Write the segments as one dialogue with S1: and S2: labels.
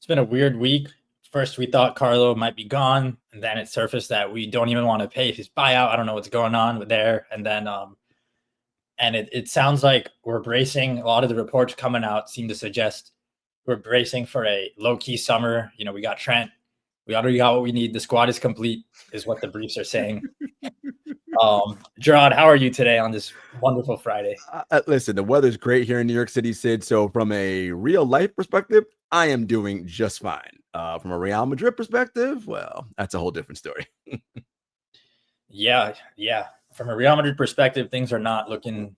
S1: It's been a weird week. First, we thought Carlo might be gone, and then it surfaced that we don't even want to pay his buyout. I don't know what's going on with there. And it sounds like we're bracing. A lot of the reports coming out seem to suggest we're bracing for a low-key summer. We got Trent. We already got what we need. The squad is complete, is what the briefs are saying. Jarod, how are you today on this wonderful Friday?
S2: Listen, the weather's great here in New York City, Sid. So from a real life perspective, I am doing just fine. From a Real Madrid perspective, well, that's a whole different story.
S1: Yeah. From a Real Madrid perspective, things are not looking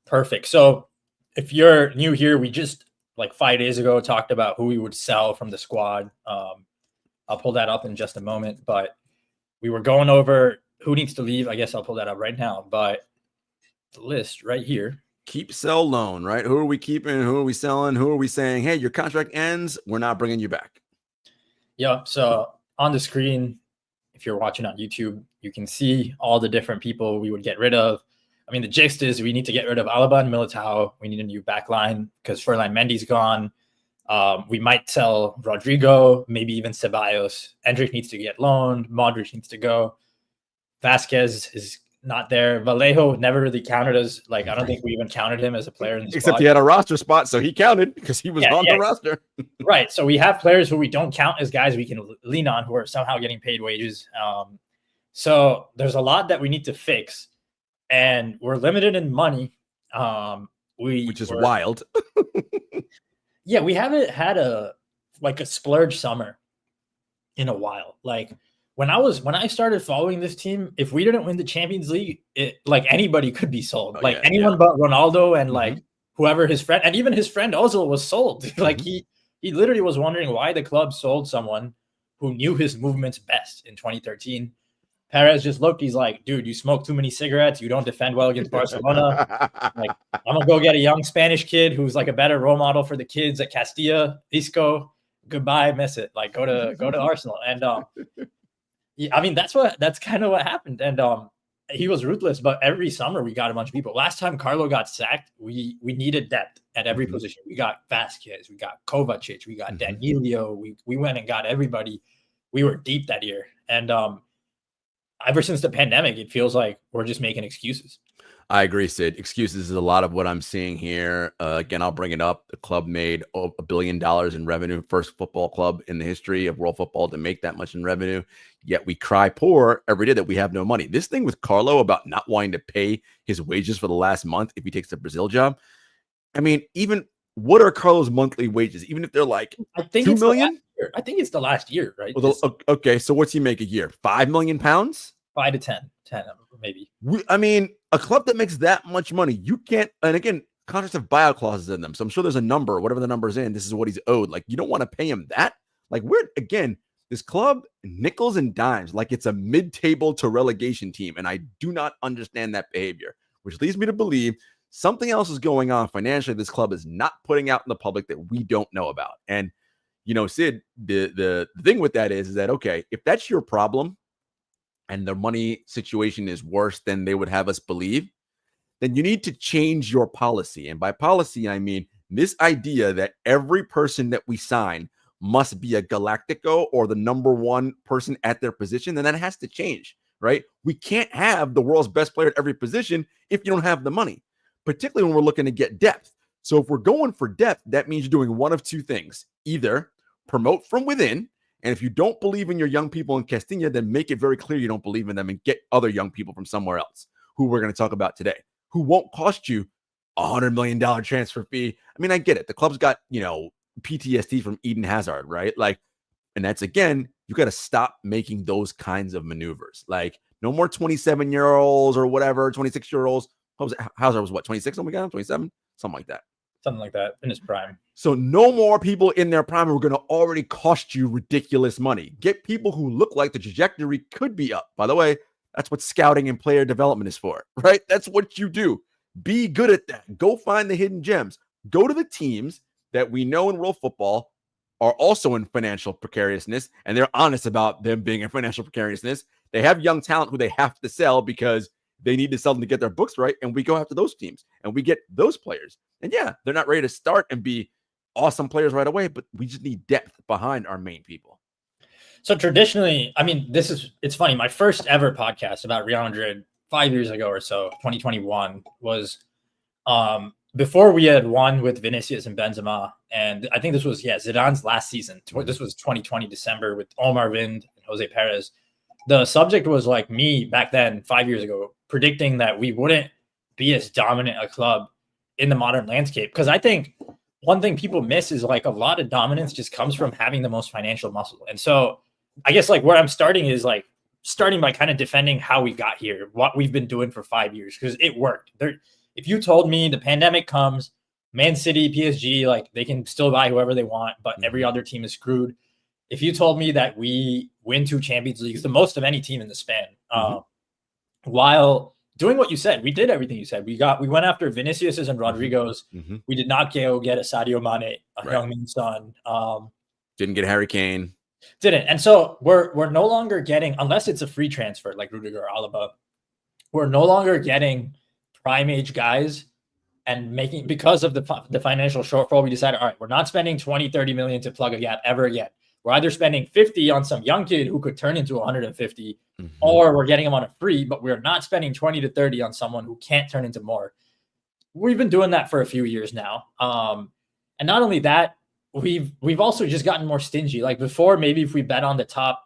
S1: perfect. So if you're new here, we just like 5 days ago talked about who we would sell from the squad. I'll pull that up in just a moment, but we were going over who needs to leave. I guess I'll pull that up right now, but the list right here.
S2: Keep, sell, loan, right? Who are we keeping? Who are we selling? Who are we saying, hey, your contract ends, we're not bringing you back?
S1: Yeah. So on the screen, if you're watching on YouTube, you can see all the different people we would get rid of. I mean, the gist is we need to get rid of Alaba and Militao. We need a new back line because Ferland Mendy's gone. We might sell Rodrigo, maybe even Ceballos. Endrick needs to get loaned. Modric needs to go. Vasquez is not there. Vallejo never really counted as, I don't think we even counted him as a player in the
S2: Except
S1: squad.
S2: he had a roster spot, so he counted because he was on the roster.
S1: Right. So we have players who we don't count as guys we can lean on who are somehow getting paid wages. So there's a lot that we need to fix, and we're limited in money.
S2: Which is wild.
S1: Yeah, we haven't had a splurge summer in a while. When I started following this team, if we didn't win the Champions League, anybody could be sold. Anyone but Ronaldo and whoever his friend, and even his friend Ozil was sold. He literally was wondering why the club sold someone who knew his movements best in 2013. Perez just looked. He's like, dude, you smoke too many cigarettes. You don't defend well against Barcelona. I'm gonna go get a young Spanish kid who's a better role model for the kids at Castilla. Isco, goodbye, miss it. Go to Arsenal. And I mean that's kind of what happened. And he was ruthless. But every summer we got a bunch of people. Last time Carlo got sacked, we needed depth at every position. We got Vasquez, we got Kovacic, we got Danilo. We went and got everybody. We were deep that year. And ever since the pandemic, it feels like we're just making excuses.
S2: I agree, Sid. Excuses is a lot of what I'm seeing here. Again, I'll bring it up. The club made $1 billion in revenue. First football club in the history of world football to make that much in revenue. Yet we cry poor every day that we have no money. This thing with Carlo about not wanting to pay his wages for the last month if he takes the Brazil job. I mean, even what are Carlo's monthly wages? Even if they're I think $2 million?
S1: I think it's the last year, right?
S2: Well, okay, so what's he make a year? £5 million?
S1: 5 to 10 maybe.
S2: I mean, a club that makes that much money, you can't. And again, contracts have buyout clauses in them, so I'm sure there's a number, whatever the number is in. This is what he's owed. You don't want to pay him that. This club nickels and dimes like it's a mid-table to relegation team, and I do not understand that behavior, which leads me to believe something else is going on financially. This club is not putting out in the public that we don't know about. And Sid, the thing with that is that, okay, if that's your problem and the money situation is worse than they would have us believe, then you need to change your policy. And by policy, I mean this idea that every person that we sign must be a Galactico or the number one person at their position, then that has to change, right? We can't have the world's best player at every position if you don't have the money, particularly when we're looking to get depth. So if we're going for depth, that means you're doing one of two things. Either promote from within, and if you don't believe in your young people in Castilla, then make it very clear you don't believe in them and get other young people from somewhere else, who we're going to talk about today, who won't cost you $100 million transfer fee. I mean, I get it. The club's got, PTSD from Eden Hazard, right? And that's, again, you got to stop making those kinds of maneuvers. No more 27-year-olds or whatever, 26-year-olds. Hazard was what, 26 when we got him? 27? Something like that.
S1: Something like that in his prime.
S2: So no more people in their prime who are going to already cost you ridiculous money. Get people who look like the trajectory could be up. By the way, that's what scouting and player development is for, right? That's what you do. Be good at that. Go find the hidden gems. Go to the teams that we know in world football are also in financial precariousness, and they're honest about them being in financial precariousness. They have young talent who they have to sell because they need to sell them to get their books right, and we go after those teams, and we get those players. And yeah, they're not ready to start and be awesome players right away, but we just need depth behind our main people.
S1: So traditionally, I mean, it's funny. My first ever podcast about Real Madrid 5 years ago or so, 2021, was before we had won with Vinicius and Benzema. And I think this was, Zidane's last season. This was 2020 December with Omar Vind and Jose Perez. The subject was like me back then, 5 years ago, predicting that we wouldn't be as dominant a club in the modern landscape. Because I think one thing people miss is like a lot of dominance just comes from having the most financial muscle. And so I guess like where I'm starting is like starting by kind of defending how we got here, what we've been doing for 5 years, because it worked. If you told me the pandemic comes, Man City, PSG, like they can still buy whoever they want, but every other team is screwed. If you told me that we win 2 Champions Leagues, the most of any team in the span, while doing what you said, we did everything you said. We went after Vinicius's and Rodrigo's. We did not go get a Sadio Mane, a Heung-min Son.
S2: Didn't get Harry Kane.
S1: Didn't. And so we're no longer getting, unless it's a free transfer like Rudiger or Alaba, we're no longer getting prime age guys and making, because of the financial shortfall, we decided, all right, we're not spending 20, 30 million to plug a gap ever again. We're either spending 50 on some young kid who could turn into 150, or we're getting him on a free, but we're not spending 20 to 30 on someone who can't turn into more. We've been doing that for a few years now. And not only that, we've also just gotten more stingy. Like before, maybe if we bet on the top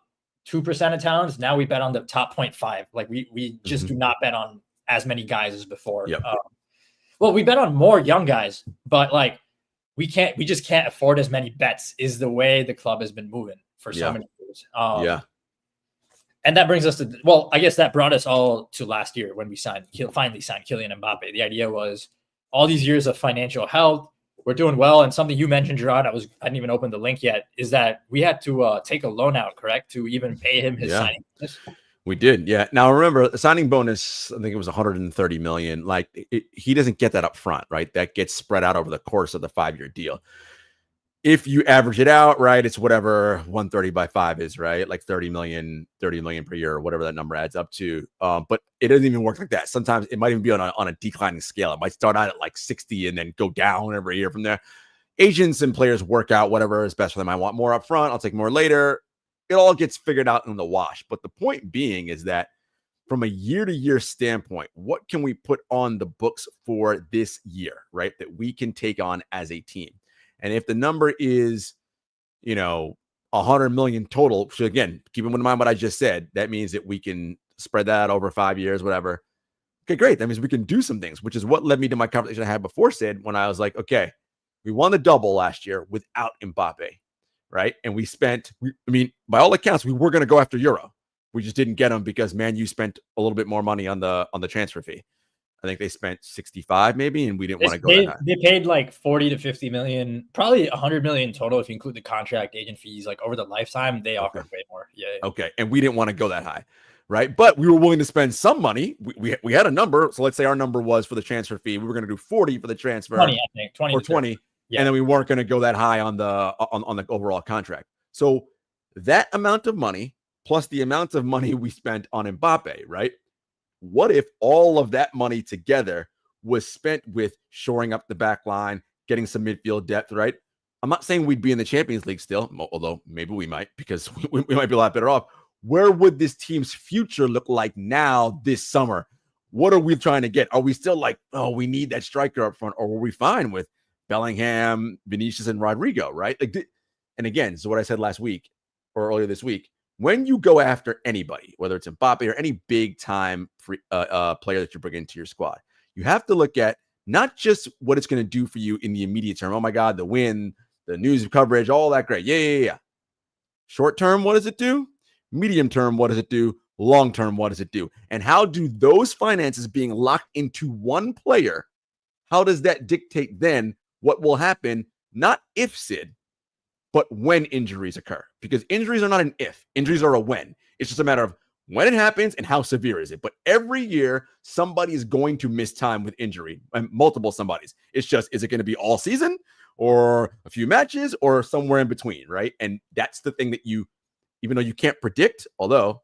S1: 2% of towns, now we bet on the top 0.5. Like we just do not bet on as many guys as before.
S2: Yep.
S1: Well, we bet on more young guys, but like we just can't afford as many bets is the way the club has been moving for so many years. And that brings us to, well, I guess that brought us all to last year when we finally signed Kylian Mbappe. The idea was all these years of financial health, we're doing well. And something you mentioned, Jarod, I didn't even open the link yet, is that we had to take a loan out, correct, to even pay him his signing bonus.
S2: We did, yeah. Now remember, the signing bonus, I think it was 130 million. Like he doesn't get that up front, right? That gets spread out over the course of the 5-year deal. If you average it out, right, it's whatever 130 by 5 is, right? Like 30 million per year, or whatever that number adds up to. But it doesn't even work like that. Sometimes it might even be on a declining scale. It might start out at like 60 and then go down every year from there. Agents and players work out whatever is best for them. I want more up front, I'll take more later. It all gets figured out in the wash. But the point being is that from a year-to-year standpoint, what can we put on the books for this year, right, that we can take on as a team? And if the number is, 100 million total, so again, keep in mind what I just said, that means that we can spread that out over 5 years, whatever. Okay, great. That means we can do some things, which is what led me to my conversation I had before, Sid, when I was like, okay, we won the double last year without Mbappe, right? And we spent, by all accounts, we were going to go after Euro. We just didn't get him because, Man U spent a little bit more money on the transfer fee. I think they spent 65 maybe, and we didn't want to go that high.
S1: They paid like 40 to 50 million, probably 100 million total if you include the contract, agent fees. Like over the lifetime, they offered way more. Yeah.
S2: Okay, and we didn't want to go that high, right? But we were willing to spend some money. We had a number, so let's say our number was for the transfer fee. We were going to do 40 for the transfer,
S1: 20, I think, 20
S2: or 20, and then we weren't going to go that high on the overall contract. So that amount of money plus the amount of money we spent on Mbappe, right? What if all of that money together was spent with shoring up the back line, getting some midfield depth, right? I'm not saying we'd be in the Champions League still, although maybe we might, because we might be a lot better off. Where would this team's future look like now this summer? What are we trying to get? Are we still like, oh, we need that striker up front, or were we fine with Bellingham, Vinicius, and Rodrigo, right? And again, so what I said last week or earlier this week, when you go after anybody, whether it's Mbappe or any big-time player that you bring into your squad, you have to look at not just what it's going to do for you in the immediate term. Oh, my God, the win, the news coverage, all that great. Yeah. Short term, what does it do? Medium term, what does it do? Long term, what does it do? And how do those finances being locked into one player, how does that dictate then what will happen? Not if, Sid, but when injuries occur, because injuries are not an if, injuries are a when. It's just a matter of when it happens and how severe is it. But every year, somebody is going to miss time with injury, and multiple somebodies. It's just, is it going to be all season or a few matches or somewhere in between, right? And that's the thing that even though you can't predict, although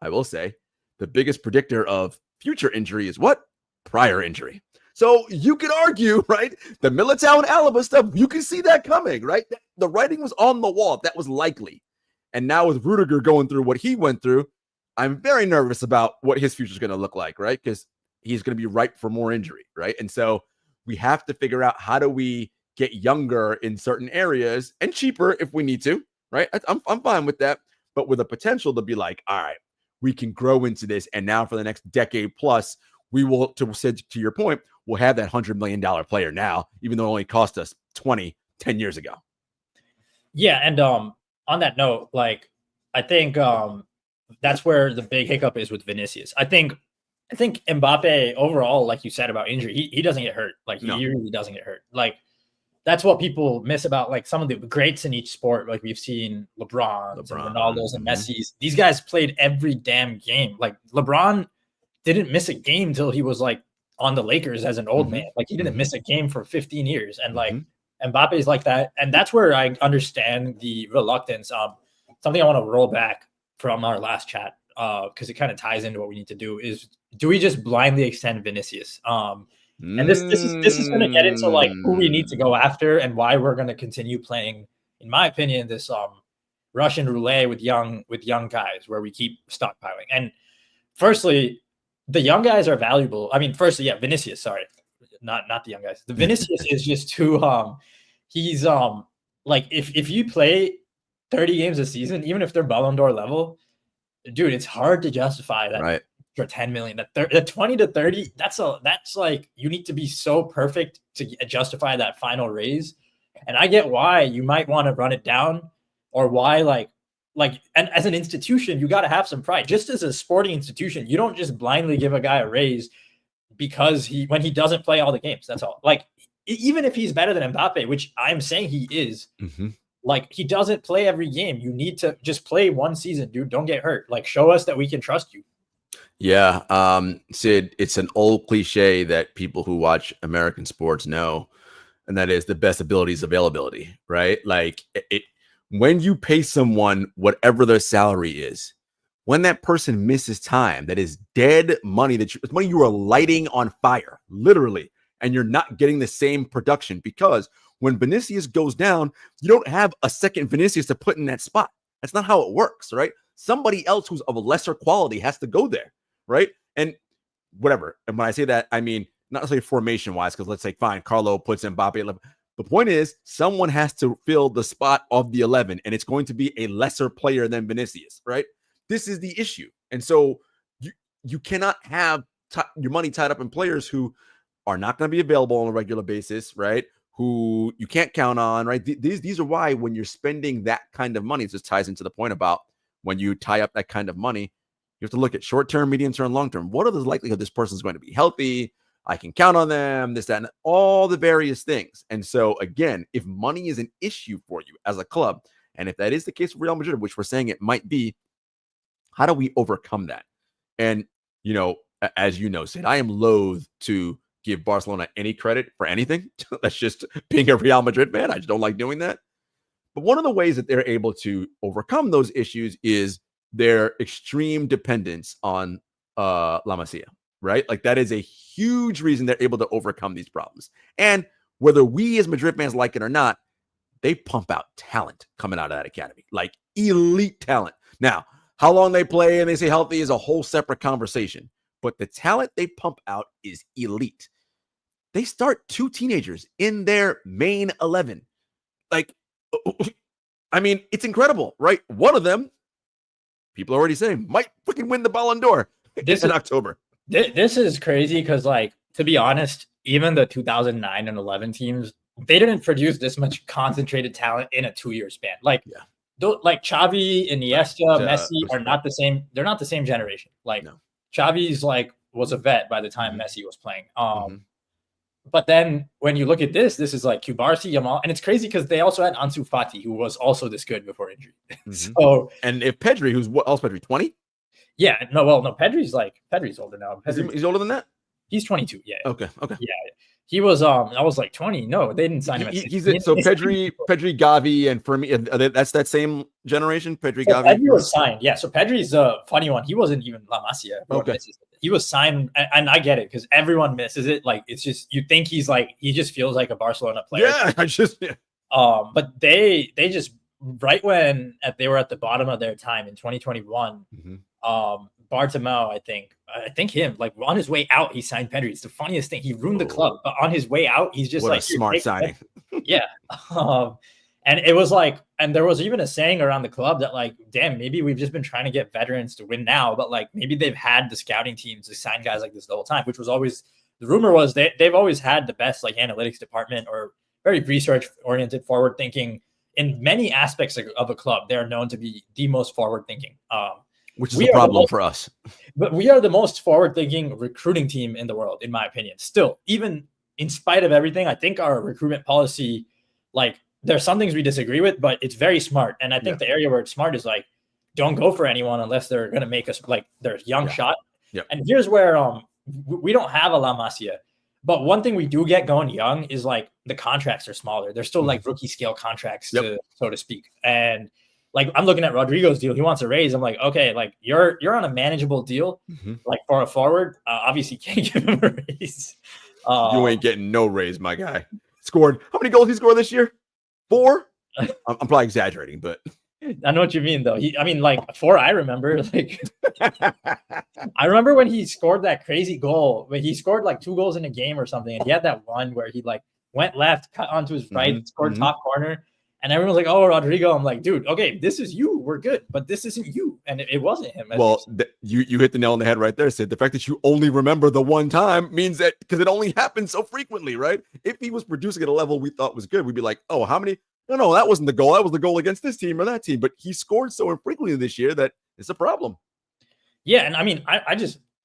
S2: I will say the biggest predictor of future injury is what? Prior injury. So you could argue, right? The Militao and Alaba stuff, you can see that coming, right? The writing was on the wall. That was likely. And now with Rudiger going through what he went through, I'm very nervous about what his future is going to look like, right? Because he's going to be ripe for more injury, right? And so we have to figure out how do we get younger in certain areas and cheaper if we need to, right? I'm fine with that, but with a potential to be like, all right, we can grow into this. And now for the next decade plus, we will, to your point, we'll have that $100 million player now, even though it only cost us 10 years ago.
S1: Yeah. And on that note, like, I think that's where the big hiccup is with Vinicius. I think Mbappe overall, like you said about injury, he doesn't get hurt. Like, he really doesn't get hurt. Like, that's what people miss about like some of the greats in each sport. Like, we've seen LeBron and Ronaldo's and Messi's. These guys played every damn game. Like, LeBron didn't miss a game till he was like on the Lakers as an old man. Like, he didn't miss a game for 15 years. And like Mbappe is like that. And that's where I understand the reluctance. Something I want to roll back from our last chat, because it kind of ties into what we need to do is, do we just blindly extend Vinicius? And this is going to get into like who we need to go after and why we're going to continue playing, in my opinion, this Russian roulette with young guys where we keep stockpiling. And firstly, the young guys are valuable. I mean, firstly, yeah, Vinicius, sorry, not the young guys. The Vinicius is just too he's like if you play 30 games a season, even if they're Ballon d'Or level, dude, it's hard to justify that. Right. For 10 million, that 20 to 30, that's like, you need to be so perfect to justify that final raise. And I get why you might want to run it down, or why like, and as an institution, you got to have some pride. Just as a sporting institution, you don't just blindly give a guy a raise because when he doesn't play all the games. That's all. Like, even if he's better than Mbappe, which I'm saying he is, like, he doesn't play every game. You need to just play one season, dude. Don't get hurt. Like, show us that we can trust you.
S2: Yeah. Sid, it's an old cliche that people who watch American sports know, and that is the best ability is availability, right? Like, when you pay someone whatever their salary is, when that person misses time, that is dead money, it's money you are lighting on fire, literally, and you're not getting the same production, because when Vinicius goes down, you don't have a second Vinicius to put in that spot. That's not how it works, right? Somebody else who's of a lesser quality has to go there. Right. And whatever. And when I say that, I mean, not necessarily formation wise, because let's say, fine, Carlo puts Mbappe 11. The point is, someone has to fill the spot of the 11, and it's going to be a lesser player than Vinicius. Right. This is the issue. And so you cannot have your money tied up in players who are not going to be available on a regular basis. Right. Who you can't count on. Right. These are why, when you're spending that kind of money, it just ties into the point about when you tie up that kind of money, you have to look at short-term, medium-term, long-term. What are the likelihood this person's going to be healthy? I can count on them, this, that, and all the various things. And so, again, if money is an issue for you as a club, and if that is the case for Real Madrid, which we're saying it might be, how do we overcome that? And, as you know, Sid, I am loath to give Barcelona any credit for anything. That's just being a Real Madrid fan. I just don't like doing that. But one of the ways that they're able to overcome those issues is their extreme dependence on La Masia, right? Like, that is a huge reason they're able to overcome these problems. And whether we as Madrid fans like it or not, they pump out talent coming out of that academy, like elite talent. Now, how long they play and they stay healthy is a whole separate conversation, but the talent they pump out is elite. They start 2 teenagers in their main 11. Like, I mean, it's incredible, right? One of them, people are already saying, might freaking win the Ballon d'Or in October.
S1: This is crazy because, like, to be honest, even the 2009 and 11 teams, they didn't produce this much concentrated talent in a 2-year span. Like, like Xavi, Iniesta, Messi are not the same. They're not the same generation. Like, Xavi's was a vet by the time Messi was playing. But then when you look at this is like Kubarsi, Yamal, and it's crazy because they also had Ansu Fati, who was also this good before injury. So,
S2: and if Pedri, who's what else? Pedri 20?
S1: Yeah, no, Pedri's older now.
S2: He's older than that.
S1: He's 22. Yeah.
S2: Okay.
S1: Yeah. He was I was like 20. No, they didn't sign him at 16.
S2: So Pedri, Gavi, and Fermi. That's that same generation. Pedri,
S1: So
S2: Gavi.
S1: Pedri was signed. Yeah. So Pedri's a funny one. He wasn't even La Masia.
S2: Okay.
S1: He was signed, and I get it because everyone misses it. Like it's just you think he just feels like a Barcelona player.
S2: Yeah.
S1: But they just right when they were at the bottom of their time in 2021. Bartomeu, I think him, like on his way out, he signed Pedri. It's the funniest thing. He ruined the club, but on his way out, he's just
S2: what
S1: like
S2: a smart signing.
S1: Yeah. And it was like, and there was even a saying around the club that like, damn, maybe we've just been trying to get veterans to win now, but like maybe they've had the scouting teams to sign guys like this the whole time, which was always the rumor was they've always had the best like analytics department or very research oriented, forward thinking in many aspects of a club. They're known to be the most forward thinking.
S2: Which is a problem for us.
S1: But we are the most forward-thinking recruiting team in the world, in my opinion. Still, even in spite of everything, I think our recruitment policy, like, there's some things we disagree with, but it's very smart. And I think the area where it's smart is, like, don't go for anyone unless they're going to make us, like, their young shot. And here's where we don't have a La Masia. But one thing we do get going young is, like, the contracts are smaller. They're still, like, rookie-scale contracts, so to speak. And like I'm looking at Rodrigo's deal. He wants a raise. I'm like, okay, like you're on a manageable deal, like for a forward. Obviously, can't give him a raise.
S2: You ain't getting no raise, my guy. Scored how many goals he scored this year? 4. I'm probably exaggerating, but
S1: I know what you mean, though. Like 4. I remember, like I remember when he scored that crazy goal. But he scored like 2 goals in a game or something, and he had that one where he like went left, cut onto his right, scored top corner. And everyone's like, oh, Rodrigo. I'm like, dude, okay, this is you. We're good. But this isn't you. And it wasn't him.
S2: Well, you hit the nail on the head right there, Sid. The fact that you only remember the one time means that because it only happens so frequently, right? If he was producing at a level we thought was good, we'd be like, oh, how many? No, that wasn't the goal. That was the goal against this team or that team. But he scored so infrequently this year that it's a problem.
S1: Yeah. And I mean, I'm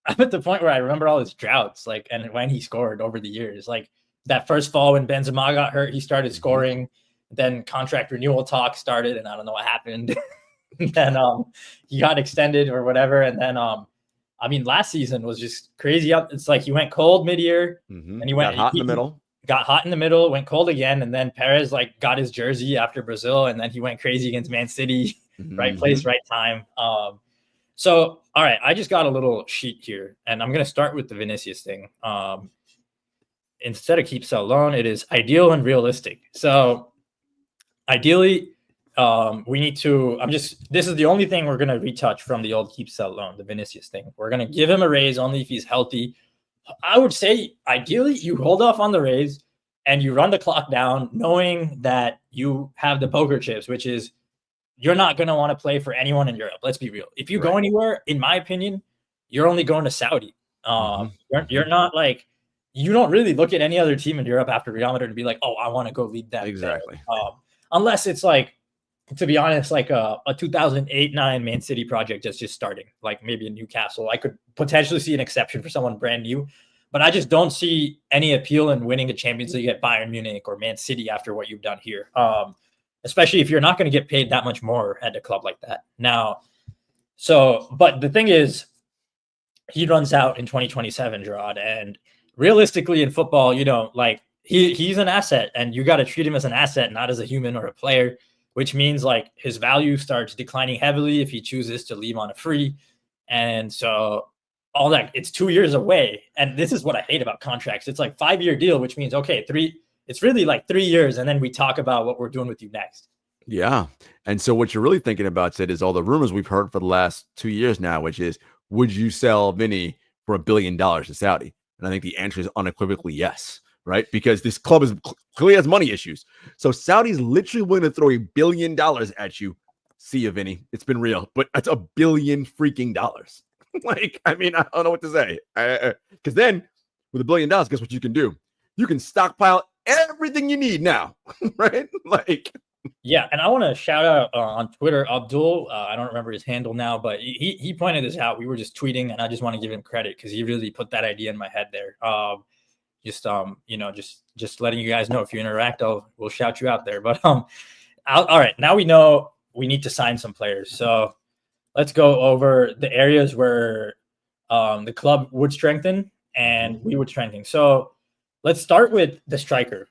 S1: at the point where I remember all his droughts, like, and when he scored over the years, like that first fall when Benzema got hurt, he started scoring. Then contract renewal talk started, and I don't know what happened. Then he got extended or whatever, and then I mean, last season was just crazy. It's like he went cold mid-year, and he went
S2: hot in the middle.
S1: Got hot in the middle, went cold again, and then Perez like got his jersey after Brazil, and then he went crazy against Man City. Right place, right time. So all right, I just got a little sheet here, and I'm gonna start with the Vinicius thing. Instead of keep, sell, loan, it is ideal and realistic. So ideally, we need to, this is the only thing we're going to retouch from the old keep, sell, loan, the Vinicius thing. We're going to give him a raise only if he's healthy. I would say, ideally, you hold off on the raise and you run the clock down knowing that you have the poker chips, which is you're not going to want to play for anyone in Europe. Let's be real. If you go anywhere, in my opinion, you're only going to Saudi. You're not like, you don't really look at any other team in Europe after Real Madrid and be like, oh, I want to go lead them.
S2: Exactly.
S1: Unless it's like, to be honest, like a 2008-9 Man City project that's just starting, like maybe a Newcastle. I could potentially see an exception for someone brand new, but I just don't see any appeal in winning the Champions League at Bayern Munich or Man City after what you've done here, especially if you're not going to get paid that much more at a club like that. Now, but the thing is, he runs out in 2027, Jarod, and realistically in football, like, he's an asset and you got to treat him as an asset, not as a human or a player, which means like his value starts declining heavily if he chooses to leave on a free. And so all that, it's 2 years away. And this is what I hate about contracts. It's like 5-year deal, which means, okay, it's really like 3 years. And then we talk about what we're doing with you next.
S2: Yeah. And so what you're really thinking about, Sid, is all the rumors we've heard for the last 2 years now, which is, would you sell Vinny for $1 billion to Saudi? And I think the answer is unequivocally yes. Right? Because this club clearly has money issues. So Saudi's literally willing to throw $1 billion at you. See you, Vinny. It's been real, but that's $1 billion freaking dollars. Like, I mean, I don't know what to say. Because then with $1 billion, guess what you can do? You can stockpile everything you need now. Right? Like,
S1: yeah. And I want to shout out on Twitter, Abdul. I don't remember his handle now, but he pointed this out. We were just tweeting, and I just want to give him credit because he really put that idea in my head there. Just letting you guys know, if you interact, we'll shout you out there. But all right, now we know we need to sign some players. So let's go over the areas where the club would strengthen and we would strengthen. So let's start with the striker.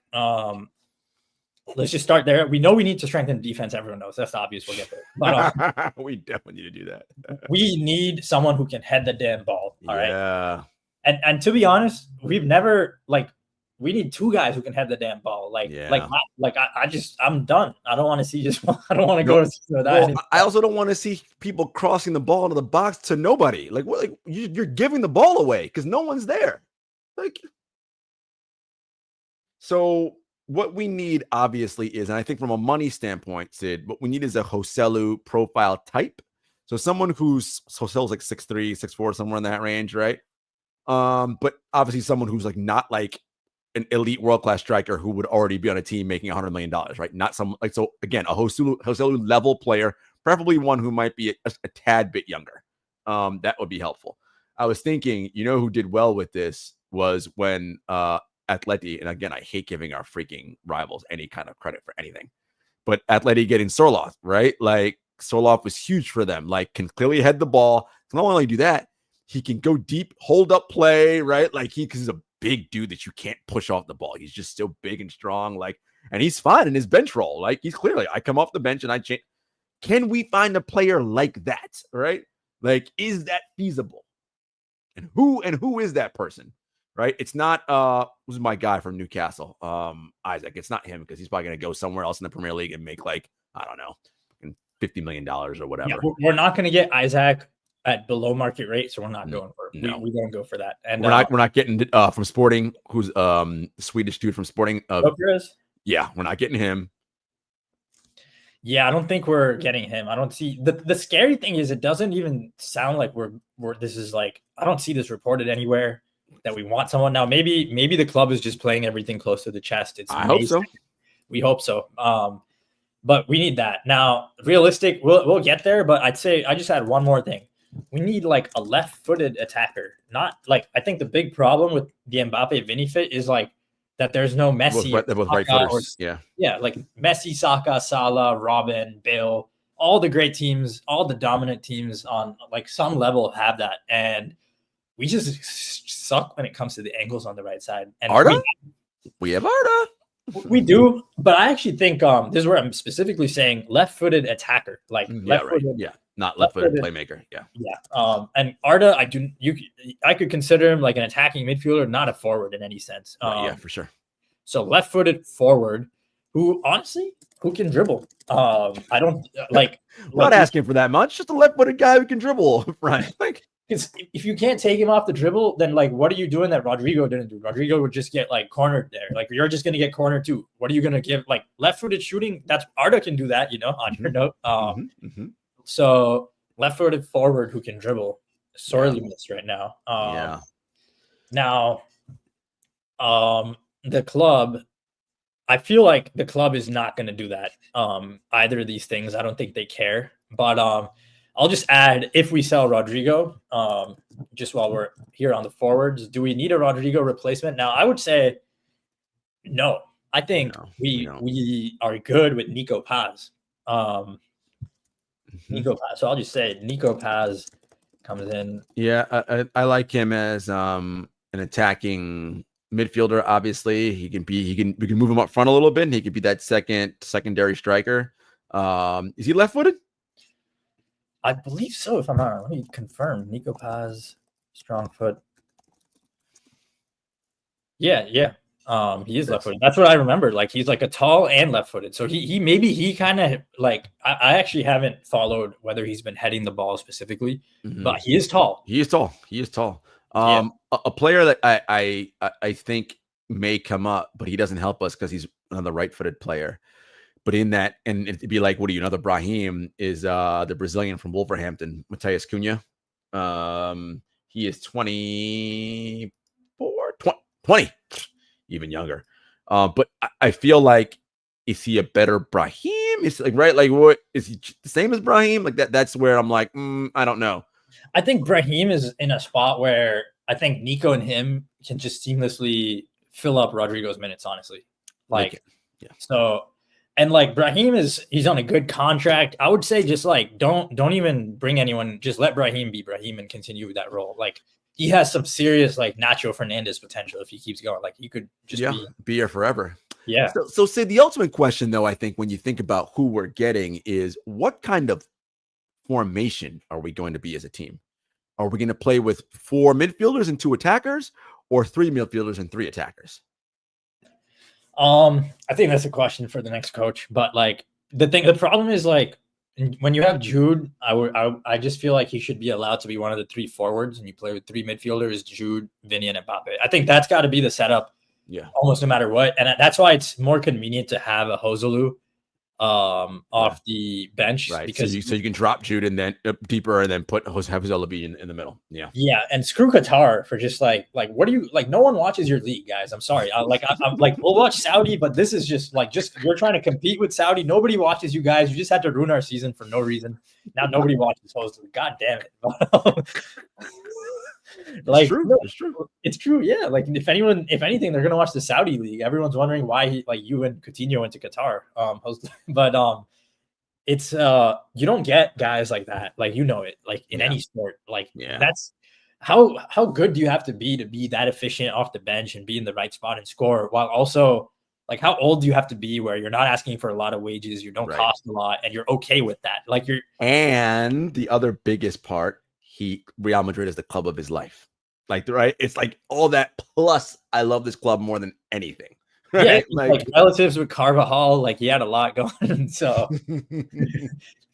S1: Let's just start there. We know we need to strengthen defense. Everyone knows that's obvious. We'll get there. But
S2: we definitely need to do that.
S1: we need someone who can head the damn ball. All right.
S2: Yeah.
S1: And to be honest, we've never we need two guys who can head the damn ball. I'm done. I don't want to see I don't want to go to that.
S2: Well, I also don't want to see people crossing the ball into the box to nobody. You're giving the ball away because no one's there. So what we need obviously is, and I think from a money standpoint, Sid, what we need is a Joselu profile type. So someone who's Joselu's like 6'3", 6'4", somewhere in that range, right? But obviously someone who's not an elite world-class striker who would already be on a team making $100 million, right? Not some so again, a Joselu level player, preferably one who might be a tad bit younger. That would be helpful. I was thinking, who did well with this was when Atleti, and again, I hate giving our freaking rivals any kind of credit for anything, but Atleti getting Sorloth, right? Sorloth was huge for them, can clearly head the ball. Not only do that, he can go deep, hold up play, right? He's a big dude that you can't push off the ball. He's just so big and strong, and he's fine in his bench role. He's clearly, I come off the bench and I change. Can we find a player like that, right? Is that feasible? And who is that person? Right? It's not who's my guy from Newcastle, Isaac. It's not him because he's probably going to go somewhere else in the Premier League and make I don't know, $50 million or whatever.
S1: Yeah, we're not going to get Isaac at below market rate, so we're not going for it. We don't go for that. And
S2: we're not getting from Sporting, who's the Swedish dude from Sporting. Yeah, we're not getting him.
S1: Yeah, I don't think we're getting him. I don't see the scary thing is it doesn't even sound like we're this is I don't see this reported anywhere that we want someone. Now maybe the club is just playing everything close to the chest.
S2: I hope so.
S1: We hope so. But we need that. Now, realistic, we'll get there, but I'd say I just had one more thing. We need a left-footed attacker. Not I think the big problem with the Mbappe Vinny fit is that there's no Messi.
S2: With right footers. Yeah,
S1: Messi, Saka, Salah, Robin, Bale, all the great teams, all the dominant teams on some level have that, and we just suck when it comes to the angles on the right side. And
S2: Arda? We have Arda.
S1: We do, but I actually think this is where I'm specifically saying left-footed attacker,
S2: not left-footed playmaker.
S1: Yeah. And Arda, I could consider him an attacking midfielder, not a forward in any sense.
S2: For sure.
S1: So left-footed forward, who can dribble. I don't
S2: not asking for that much. Just a left-footed guy who can dribble, right?
S1: Because if you can't take him off the dribble, then what are you doing that Rodrigo didn't do? Rodrigo would just get cornered there. You're just gonna get cornered too. What are you gonna give? Left-footed shooting? That's Arda can do that, on your note. So left-footed forward who can dribble, sorely missed right now. Now, the club, I feel like the club is not gonna do that. Either of these things, I don't think they care. But I'll just add, if we sell Rodrigo, just while we're here on the forwards, do we need a Rodrigo replacement? Now, I would say no. I think we are good with Nico Paz. Nico Paz. So I'll just say Nico Paz comes in.
S2: Yeah, I like him as an attacking midfielder. Obviously, we can move him up front a little bit, and he could be that secondary striker. Is he left-footed?
S1: I believe so, if I'm not wrong. Let me confirm. Nico Paz, strong foot. Yeah. He is left-footed. That's what I remember. He's a tall and left-footed. So he kind of I actually haven't followed whether he's been heading the ball specifically, but he is tall.
S2: He is tall. A player that I think may come up, but he doesn't help us because he's another right-footed player. But in that, and it'd be what are you, another Brahim, is the Brazilian from Wolverhampton, Matheus Cunha. He is 20, even younger. But I feel is he a better Brahim? Is what is he the same as Brahim? That's where I'm I don't know.
S1: I think Brahim is in a spot where I think Nico and him can just seamlessly fill up Rodrigo's minutes, honestly. So. And Brahim he's on a good contract. I would say just don't even bring anyone. Just let Brahim be Brahim and continue with that role. he has some serious like Nacho Fernandez potential if he keeps going. Like he could just
S2: be here forever.
S1: Yeah.
S2: So say the ultimate question though, I think when you think about who we're getting is what kind of formation are we going to be as a team? Are we going to play with 4 midfielders and 2 attackers, or 3 midfielders and 3 attackers?
S1: I think that's a question for the next coach. But like the problem is like when you have Jude, I just feel like he should be allowed to be one of the 3 forwards, and you play with 3 midfielders, Jude, Vinny, and Mbapps. I think that's got to be the setup.
S2: Yeah,
S1: almost no matter what, and that's why it's more convenient to have a Joselu off the bench,
S2: right?
S1: Because
S2: so you can drop Jude and then deeper, and then put Joselu in the middle.
S1: Yeah, and screw Qatar for just like what do you like? No one watches your league, guys. I'm sorry. I'm like we'll watch Saudi, but this is just you're trying to compete with Saudi. Nobody watches you guys. You just had to ruin our season for no reason. Now nobody watches Joselu. God damn it. Like it's true. Yeah. Like if anything, they're gonna watch the Saudi league. Everyone's wondering why you and Coutinho went to Qatar. But it's you don't get guys like that. Like it. Like in any sport. Like that's how good do you have to be that efficient off the bench and be in the right spot and score, while also like how old do you have to be where you're not asking for a lot of wages, you don't cost a lot, and you're okay with that.
S2: And the other biggest part. Real Madrid is the club of his life. It's like all that plus I love this club more than anything. Right?
S1: Yeah, like relatives with Carvajal, like he had a lot going. So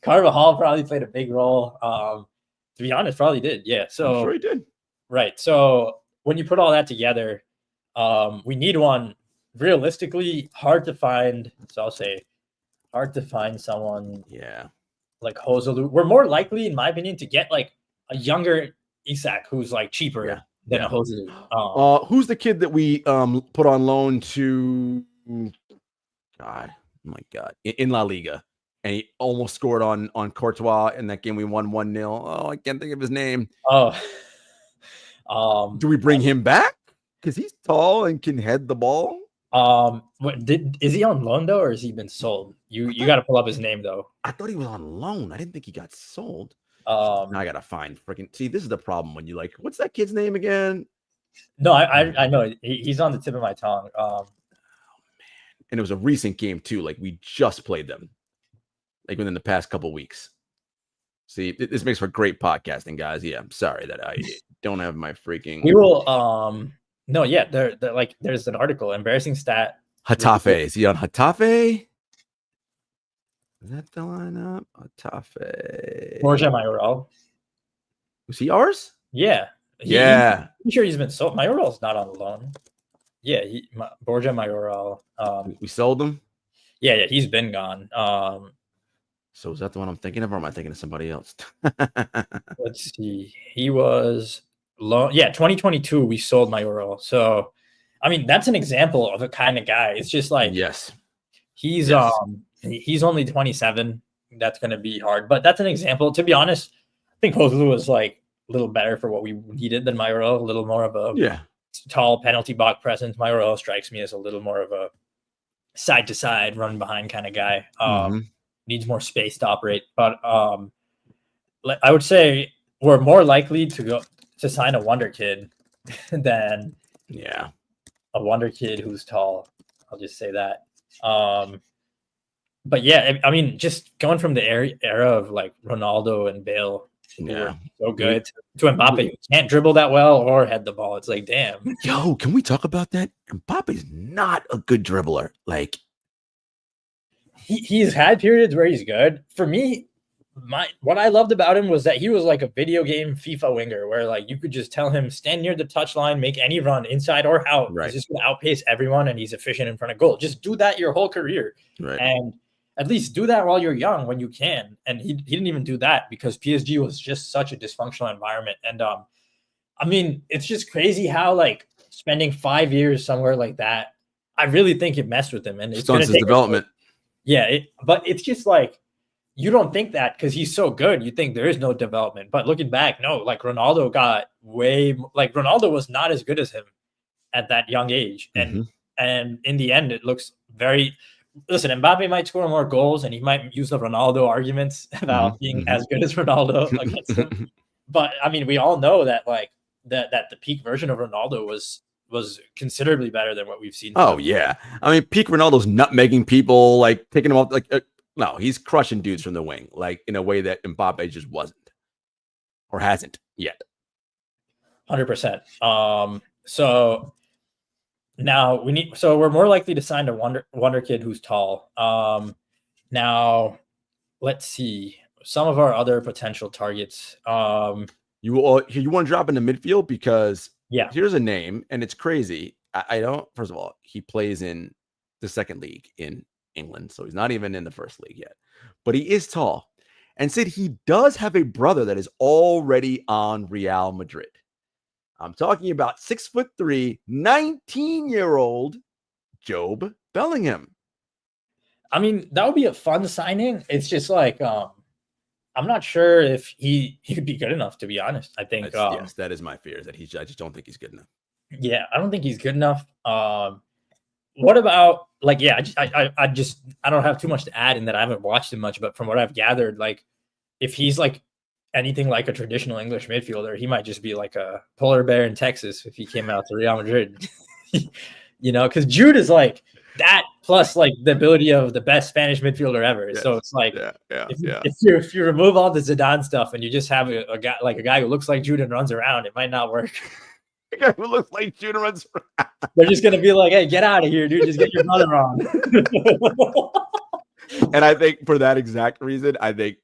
S1: Carvajal probably played a big role. To be honest, probably did. Yeah. So
S2: I'm sure he did.
S1: Right. So when you put all that together, we need one realistically hard to find. So I'll say hard to find someone like Joselu. We're more likely, in my opinion, to get like a younger Isak who's like cheaper than a Joselu.
S2: Who's the kid that we put on loan to in La Liga, and he almost scored on Courtois in that game we won 1-0. Oh, I can't think of his name. Do we bring him back because he's tall and can head the ball?
S1: Is he on loan though, or has he been sold? You got to pull up his name though.
S2: I thought he was on loan. I didn't think he got sold. Now I gotta find see. This is the problem when you like, what's that kid's name again?
S1: No, I know he's on the tip of my tongue.
S2: Man. And it was a recent game too. Like we just played them, like within the past couple weeks. See, this makes for great podcasting, guys. Yeah, I'm sorry that I don't have my freaking.
S1: We will. No, yeah, they're like there's an article, embarrassing stat.
S2: Hatafe. Is he on Hatafe? Is that the lineup? Hatafe.
S1: Borja Mayoral.
S2: Was he ours?
S1: Yeah. I'm sure he's been sold. Mayoral's not on loan. Yeah, Borja Mayoral.
S2: We sold him?
S1: Yeah, he's been gone.
S2: So is that the one I'm thinking of, or am I thinking of somebody else?
S1: Let's see. He was loan. Yeah, 2022, we sold Mayoral. So, I mean, that's an example of a kind of guy. It's just like he's only 27. That's going to be hard. But that's an example. To be honest, I think Joselu was like a little better for what we needed than Mayoral. A little more of a tall penalty box presence. Mayoral strikes me as a little more of a side-to-side, run-behind kind of guy. Needs more space to operate. But I would say we're more likely to sign a wonder kid than a wonder kid who's tall. I'll just say that. But yeah, I mean, just going from the era of like Ronaldo and Bale, so good, to Mbappe, who can't dribble that well or head the ball. It's like, damn.
S2: Yo, can we talk about that? Mbappe's not a good dribbler. Like,
S1: he's had periods where he's good. For me, what I loved about him was that he was like a video game FIFA winger, where like you could just tell him stand near the touchline, make any run inside or out. Right. He's just going to outpace everyone, and he's efficient in front of goal. Just do that your whole career, and at least do that while you're young when you can. And he didn't even do that because PSG was just such a dysfunctional environment. And I mean, it's just crazy how like spending 5 years somewhere like that, I really think it messed with him, and it's going to take
S2: development.
S1: But it's just like, you don't think that because he's so good. You think there is no development. But looking back, no, like Ronaldo Ronaldo was not as good as him at that young age. And in the end, it looks very – listen, Mbappe might score more goals and he might use the Ronaldo arguments about being as good as Ronaldo against him. But, I mean, we all know that, like, that the peak version of Ronaldo was considerably better than what we've seen.
S2: Oh yeah, I mean, peak Ronaldo's nutmegging people, like taking them off. Like no, he's crushing dudes from the wing, like in a way that Mbapps just wasn't or hasn't yet.
S1: 100%. So now we're more likely to sign a wonder kid who's tall. Now let's see some of our other potential targets.
S2: You want to drop into midfield because here's a name, and it's crazy. I don't. First of all, he plays in the second league in England, so he's not even in the first league yet. But he is tall, and Sid, he does have a brother that is already on Real Madrid. I'm talking about 6'3", 19-year-old Job Bellingham.
S1: I mean, that would be a fun signing. It's just like I'm not sure if he could be good enough, to be honest. I think
S2: yes, that is my fear, that I just don't think he's good enough.
S1: Yeah, I don't think he's good enough. What about like I don't have too much to add in that I haven't watched him much, but from what I've gathered, like if he's like anything like a traditional English midfielder, he might just be like a polar bear in Texas if he came out to Real Madrid. Because Jude is like that plus like the ability of the best Spanish midfielder ever. Yes. So it's like if you remove all the Zidane stuff and you just have a guy who looks like Jude and runs around, it might not work.
S2: A guy who looks like Jude and runs around.
S1: They're just gonna be like, "Hey, get out of here, dude! Just get your brother on."
S2: And I think for that exact reason, I think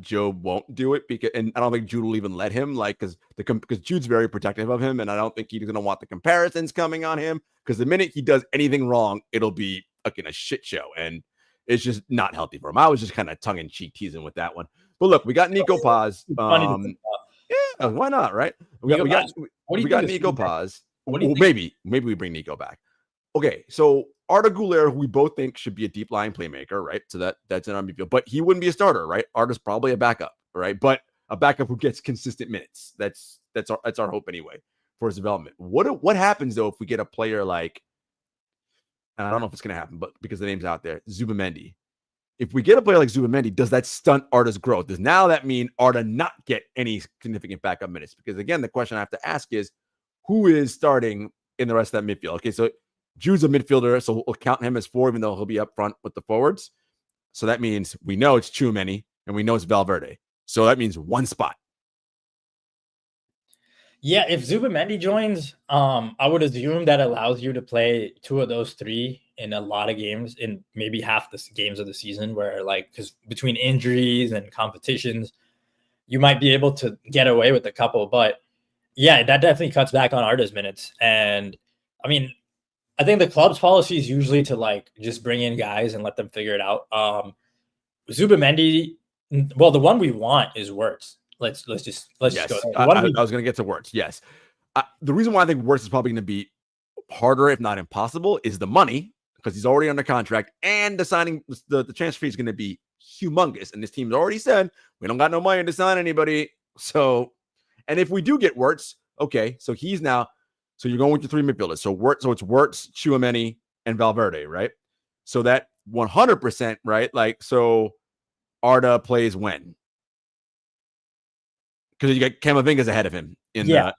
S2: Job won't do it and I don't think Jude will even let him, like, because Jude's very protective of him, and I don't think he's gonna want the comparisons coming on him. Because the minute he does anything wrong, it'll be fucking a shit show, and it's just not healthy for him. I was just kind of tongue in cheek teasing with that one, but look, we got Nico Paz. Yeah, why not, right? We got Nico Paz. Maybe we bring Nico back. Okay, so Arda Güler, who we both think should be a deep line playmaker, right? So that's in our midfield, but he wouldn't be a starter, right? Arda's probably a backup, right? But a backup who gets consistent minutes. That's our hope anyway for his development. What happens though if we get a player like, and I don't know if it's going to happen, but because the name's out there, Zubimendi. If we get a player like Zubimendi, does that stunt Arda's growth? Does now that mean Arda not get any significant backup minutes? Because again, the question I have to ask is, who is starting in the rest of that midfield? Okay, so Jude's a midfielder, so we'll count him as 4, even though he'll be up front with the forwards. So that means we know it's Tchouaméni and we know it's Valverde. So that means one spot.
S1: Yeah, if Zubimendi joins, I would assume that allows you to play 2 of those 3 in a lot of games, in maybe half the games of the season, where like, because between injuries and competitions, you might be able to get away with a couple. But yeah, that definitely cuts back on Arda's minutes. And I mean, I think the club's policy is usually to like just bring in guys and let them figure it out. Zubimendi, well, the one we want is Wirtz. Let's just go.
S2: I was going to get to Wirtz. Yes. The reason why I think Wirtz is probably going to be harder, if not impossible, is the money, because he's already under contract, and the signing, the transfer fee is going to be humongous. And this team's already said, we don't got no money to sign anybody. So, and if we do get Wirtz, okay, so he's now, so you're going with your 3 midfielders. So it's Wirtz, Tchouaméni, and Valverde, right? So that 100%, right? Like, so Arda plays when? Because you got Camavinga's ahead of him in the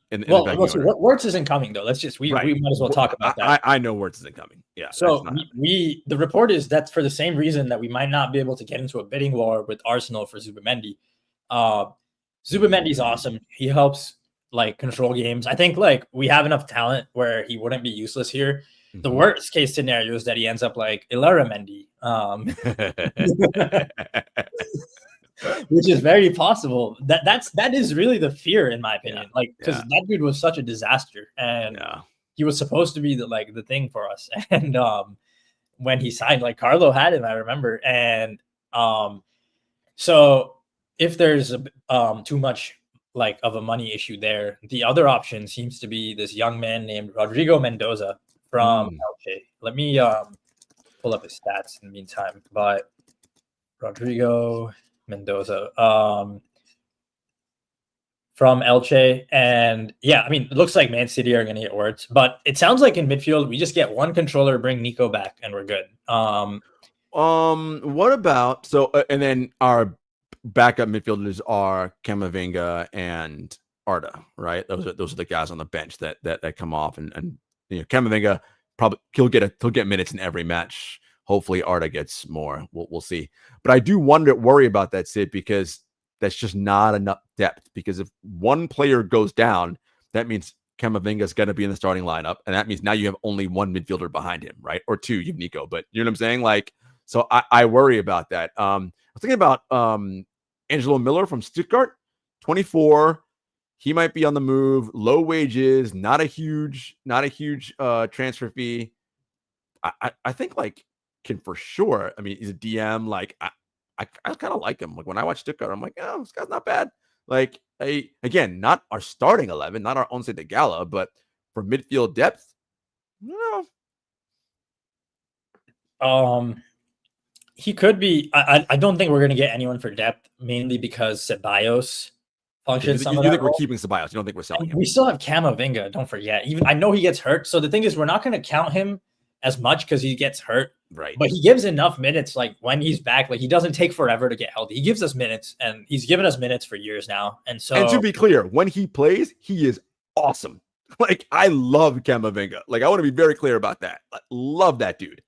S1: Wirtz isn't coming though. Let's just we might as well talk about that.
S2: I know Wirtz isn't coming. Yeah.
S1: So the report is that's for the same reason that we might not be able to get into a bidding war with Arsenal for Zubimendi. Zubimendi's awesome. He helps like control games. I think like we have enough talent where he wouldn't be useless here. Mm-hmm. The worst case scenario is that he ends up like Illaramendi. Which is very possible. That is really the fear, in my opinion. Because that dude was such a disaster, and he was supposed to be the thing for us. And when he signed, like Carlo had him, I remember. And so if there's too much like of a money issue there, the other option seems to be this young man named Rodrigo Mendoza from Elche. Let me pull up his stats in the meantime. But Rodrigo Mendoza from Elche, and yeah, I mean, it looks like Man City are going to get Wirtz, but it sounds like in midfield we just get one controller, bring Nico back, and we're good.
S2: What about and then our backup midfielders are Camavinga and Arda, right? Those are the guys on the bench that come off, and Camavinga probably he'll get minutes in every match. Hopefully Arda gets more. We'll see. But I do worry about that, Sid, because that's just not enough depth. Because if one player goes down, that means Camavinga is going to be in the starting lineup, and that means now you have only one midfielder behind him, right? Or two, you have Nico. But you know what I'm saying? Like, so I worry about that. I was thinking about Angelo Miller from Stuttgart, 24. He might be on the move, low wages, not a huge transfer fee. I think like can for sure. I mean, he's a DM. Like I kind of like him. Like when I watch Stuttgart, I'm like, oh, this guy's not bad. Like again, not our starting 11, not our own Once de Gala, but for midfield depth, no.
S1: He could be. I don't think we're going to get anyone for depth, mainly because Ceballos functions.
S2: You think we're keeping Ceballos? You don't think we're selling him?
S1: We still have Camavinga. Don't forget. Even I know he gets hurt. So the thing is, we're not going to count him as much because he gets hurt.
S2: Right.
S1: But he gives enough minutes. Like when he's back, like he doesn't take forever to get healthy. He gives us minutes, and he's given us minutes for years now. And
S2: to be clear, when he plays, he is awesome. Like I love Camavinga. Like I want to be very clear about that. I love that dude.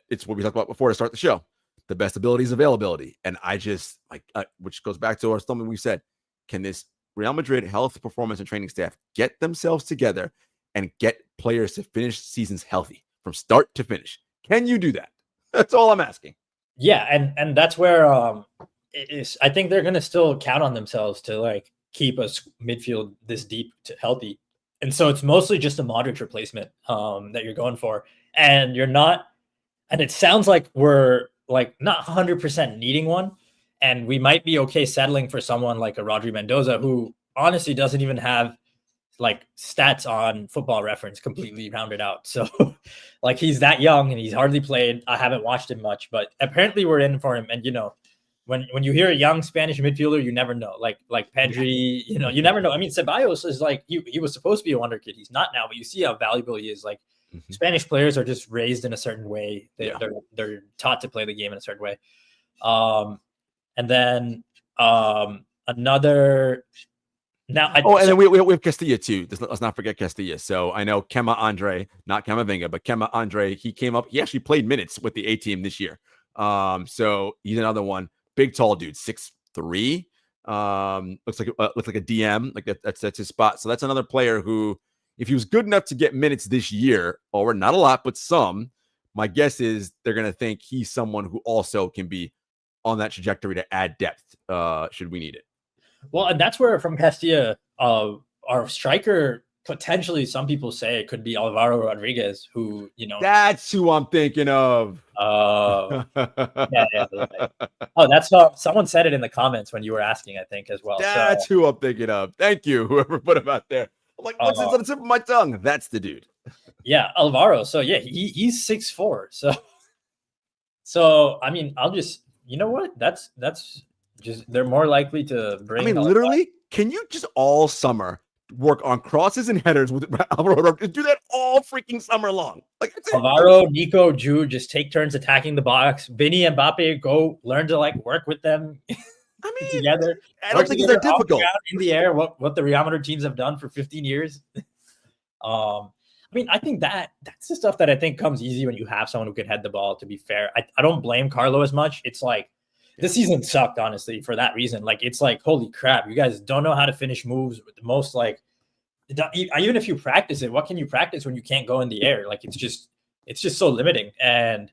S2: It's what we talked about before to start the show. The best ability is availability. And I just like, which goes back to something we said, can this Real Madrid health, performance, and training staff get themselves together and get players to finish seasons healthy from start to finish? Can you do that? That's all I'm asking.
S1: Yeah. And that's where it is. I think they're going to still count on themselves to like keep us midfield this deep to healthy. And so it's mostly just a Modric replacement that you're going for. And you're not, and it sounds like we're like not 100% needing one. And we might be okay settling for someone like a Rodri Mendoza, who honestly doesn't even have like stats on Football Reference completely rounded out. So like he's that young and he's hardly played. I haven't watched him much, but apparently we're in for him. And when you hear a young Spanish midfielder, you never know. Like Pedri, you never know. I mean, Ceballos is like he was supposed to be a wonder kid. He's not now, but you see how valuable he is. Like Spanish players are just raised in a certain way. They're taught to play the game in a certain way. And then another. Now,
S2: and then we have Castilla too. Let's not forget Castilla. So I know Kema Andre, not Camavinga, but Kema Andre. He came up. He actually played minutes with the A team this year. So he's another one. Big, tall dude, 6'3". Looks like a DM. Like that's his spot. So that's another player who, if he was good enough to get minutes this year, or not a lot, but some, my guess is they're going to think he's someone who also can be on that trajectory to add depth should we need it.
S1: Well, and that's where from Castilla, our striker, potentially some people say it could be Alvaro Rodriguez, who,
S2: That's who I'm thinking of.
S1: Yeah. Oh, that's how someone said it in the comments when you were asking, I think, as well.
S2: That's who I'm thinking of. Thank you, whoever put him out there. I'm like, what's this on the tip of my tongue? That's the dude.
S1: Yeah, Alvaro. So yeah, he's 6'4". So I mean, I'll just, you know what? That's just, they're more likely to bring.
S2: I mean, literally, can you just all summer work on crosses and headers with Alvaro? Do that all freaking summer long. Like
S1: Alvaro, Nico, Jude just take turns attacking the box. Vinny and Mbappe go learn to like work with them.
S2: I mean,
S1: together.
S2: I don't think it's that difficult.
S1: In the air, what the Real Madrid teams have done for 15 years. I mean, I think that's the stuff that I think comes easy when you have someone who can head the ball. To be fair, I don't blame Carlo as much. It's like this season sucked, honestly, for that reason. Like it's like, holy crap, you guys don't know how to finish moves with the most. Like even if you practice it, what can you practice when you can't go in the air? Like it's just so limiting. And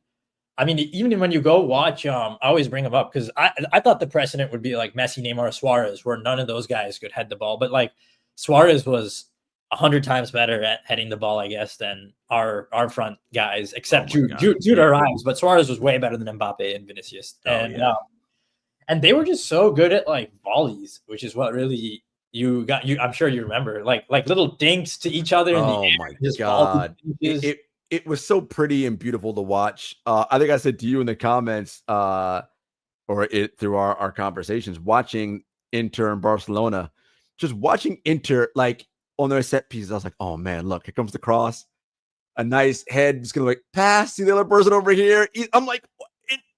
S1: I mean, even when you go watch, I always bring them up because I thought the precedent would be like Messi, Neymar, Suarez, where none of those guys could head the ball. But like Suarez was 100 times better at heading the ball, I guess, than our front guys, except Jude arrives. But Suarez was way better than Mbappe and Vinicius. And they were just so good at like volleys, which is what really you got. I'm sure you remember like little dinks to each other in the air.
S2: Oh my God. It was so pretty and beautiful to watch. I think I said to you in the comments, or through our conversations, watching Inter and Barcelona, just watching Inter like on their set pieces. I was like, oh man, look, here comes the cross, a nice head, just gonna like pass. See the other person over here. I'm like,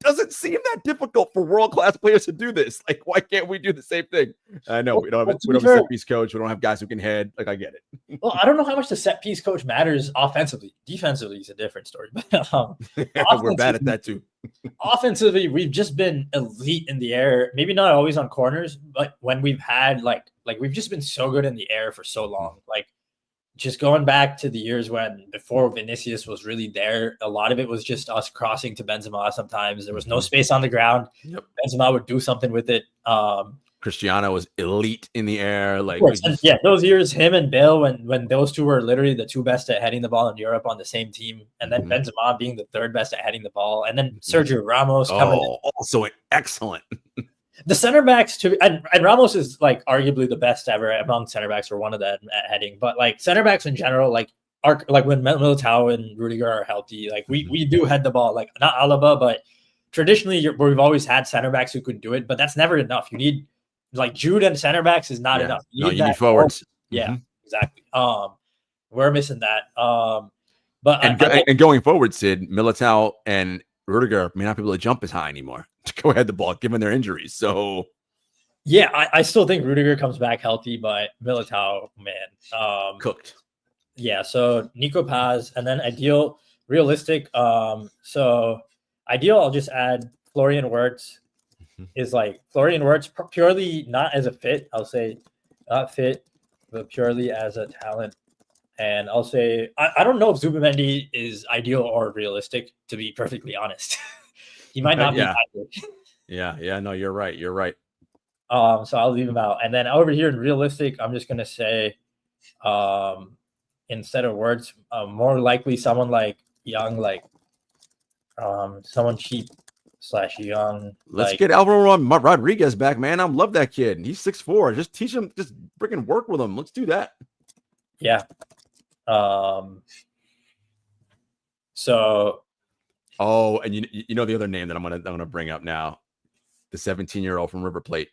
S2: doesn't seem that difficult for world-class players to do this. Like, why can't we do the same thing? I know we don't have a set piece coach. We don't have guys who can head. Like, I get it.
S1: Well, I don't know how much the set piece coach matters offensively. Defensively is a different story. But
S2: we're bad at that too.
S1: Offensively, we've just been elite in the air. Maybe not always on corners, but when we've had like we've just been so good in the air for so long. Like, just going back to the years before Vinicius was really there, a lot of it was just us crossing to Benzema sometimes. There was no space on the ground.
S2: Yep.
S1: Benzema would do something with it.
S2: Cristiano was elite in the air. Like,
S1: those years, him and Bale, when those two were literally the two best at heading the ball in Europe on the same team, and then Benzema being the third best at heading the ball, and then Sergio Ramos coming in.
S2: Also excellent.
S1: The center backs and Ramos is like arguably the best ever among center backs, or one of them at heading. But like center backs in general, like when Militao and Rudiger are healthy, like we do head the ball. Like, not Alaba, but traditionally we've always had center backs who could do it. But that's never enough. You need like Jude and center backs is not enough.
S2: You need forwards.
S1: Yeah, exactly. We're missing that. But
S2: going forward, Sid, Militao and Rudiger may not be able to jump as high anymore to go ahead the ball, given their injuries. So,
S1: yeah, I still think Rudiger comes back healthy, but Militao, man,
S2: cooked.
S1: Yeah, so Nico Paz, and then ideal, realistic. So ideal, I'll just add Florian Wirtz. Is like Florian Wirtz purely not as a fit. I'll say not fit, but purely as a talent. And I'll say I don't know if Zubimendi is ideal or realistic, to be perfectly honest. He might not be ideal.
S2: Yeah. No, you're right.
S1: So I'll leave him out. And then over here in realistic, I'm just gonna say instead of Wirtz, more likely someone like young, like someone cheap / young.
S2: Let's get Alvaro Rodriguez back, man. I love that kid. He's 6'4". Just teach him, just freaking work with him. Let's do that.
S1: Yeah. So.
S2: Oh, and you know the other name that I'm gonna bring up now, the 17-year-old from River Plate,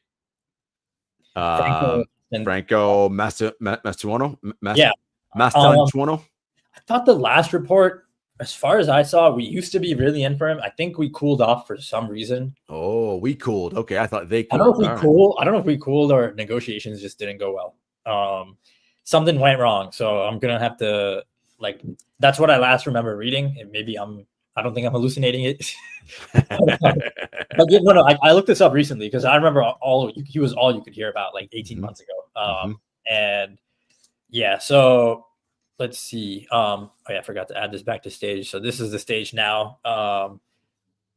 S2: Franco Mastuano. Mastuano.
S1: I thought the last report, as far as I saw, we used to be really in for him. I think we cooled off for some reason.
S2: Oh, we cooled. Okay, I thought they cooled.
S1: I don't know if we cooled or negotiations just didn't go well. Something went wrong, so I'm gonna have to that's what I last remember reading. And maybe I don't think I'm hallucinating it. But no, I looked this up recently because I remember he was all you could hear about like 18 months ago. And yeah, so let's see. I forgot to add this back to stage. So this is the stage now.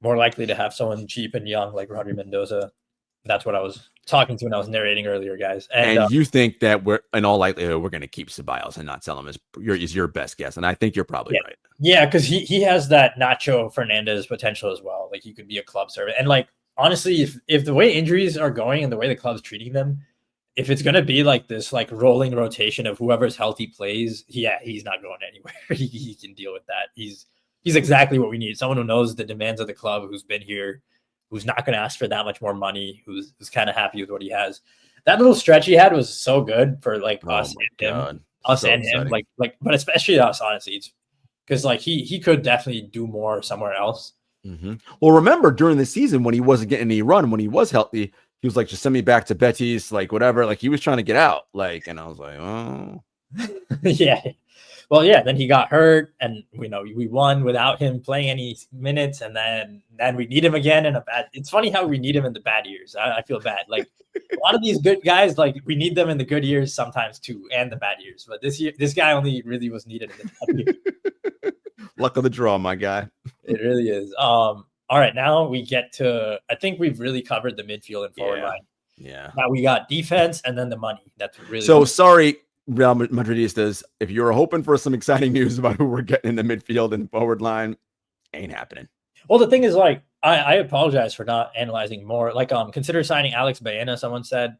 S1: More likely to have someone cheap and young like Rodri Mendoza. That's what I was talking to when I was narrating earlier, guys.
S2: And you think that we're in all likelihood we're going to keep Ceballos and not sell him is your best guess, and I think you're probably right.
S1: Yeah, because he has that Nacho Fernandez potential as well. Like, he could be a club servant, and like honestly, if the way injuries are going and the way the club's treating them, if it's going to be like this like rolling rotation of whoever's healthy plays, he's not going anywhere. he can deal with that. He's exactly what we need. Someone who knows the demands of the club, who's been here, who's not going to ask for that much more money, who's kind of happy with what he has. That little stretch he had was so good for like us and him, but especially us, honestly. It's because like he could definitely do more somewhere else.
S2: Well, remember during the season when he wasn't getting any run, when he was healthy, he was like, just send me back to Betis, like whatever. Like, he was trying to get out, like, and I was like, oh,
S1: yeah. Well, yeah, then he got hurt, and we won without him playing any minutes, and then we need him again in a bad. It's funny how we need him in the bad years. I feel bad. Like, a lot of these good guys, like, we need them in the good years sometimes too, and the bad years. But this guy only really was needed in the bad years.
S2: Luck of the draw, my guy.
S1: It really is. All right, now we get to. I think we've really covered the midfield and forward line.
S2: Yeah.
S1: Now we got defense and then the money. That's really
S2: so sorry. Real Madridistas, if you're hoping for some exciting news about who we're getting in the midfield and forward line, ain't happening.
S1: Well, the thing is, like, I apologize for not analyzing more. Like, consider signing Alex Baena, someone said.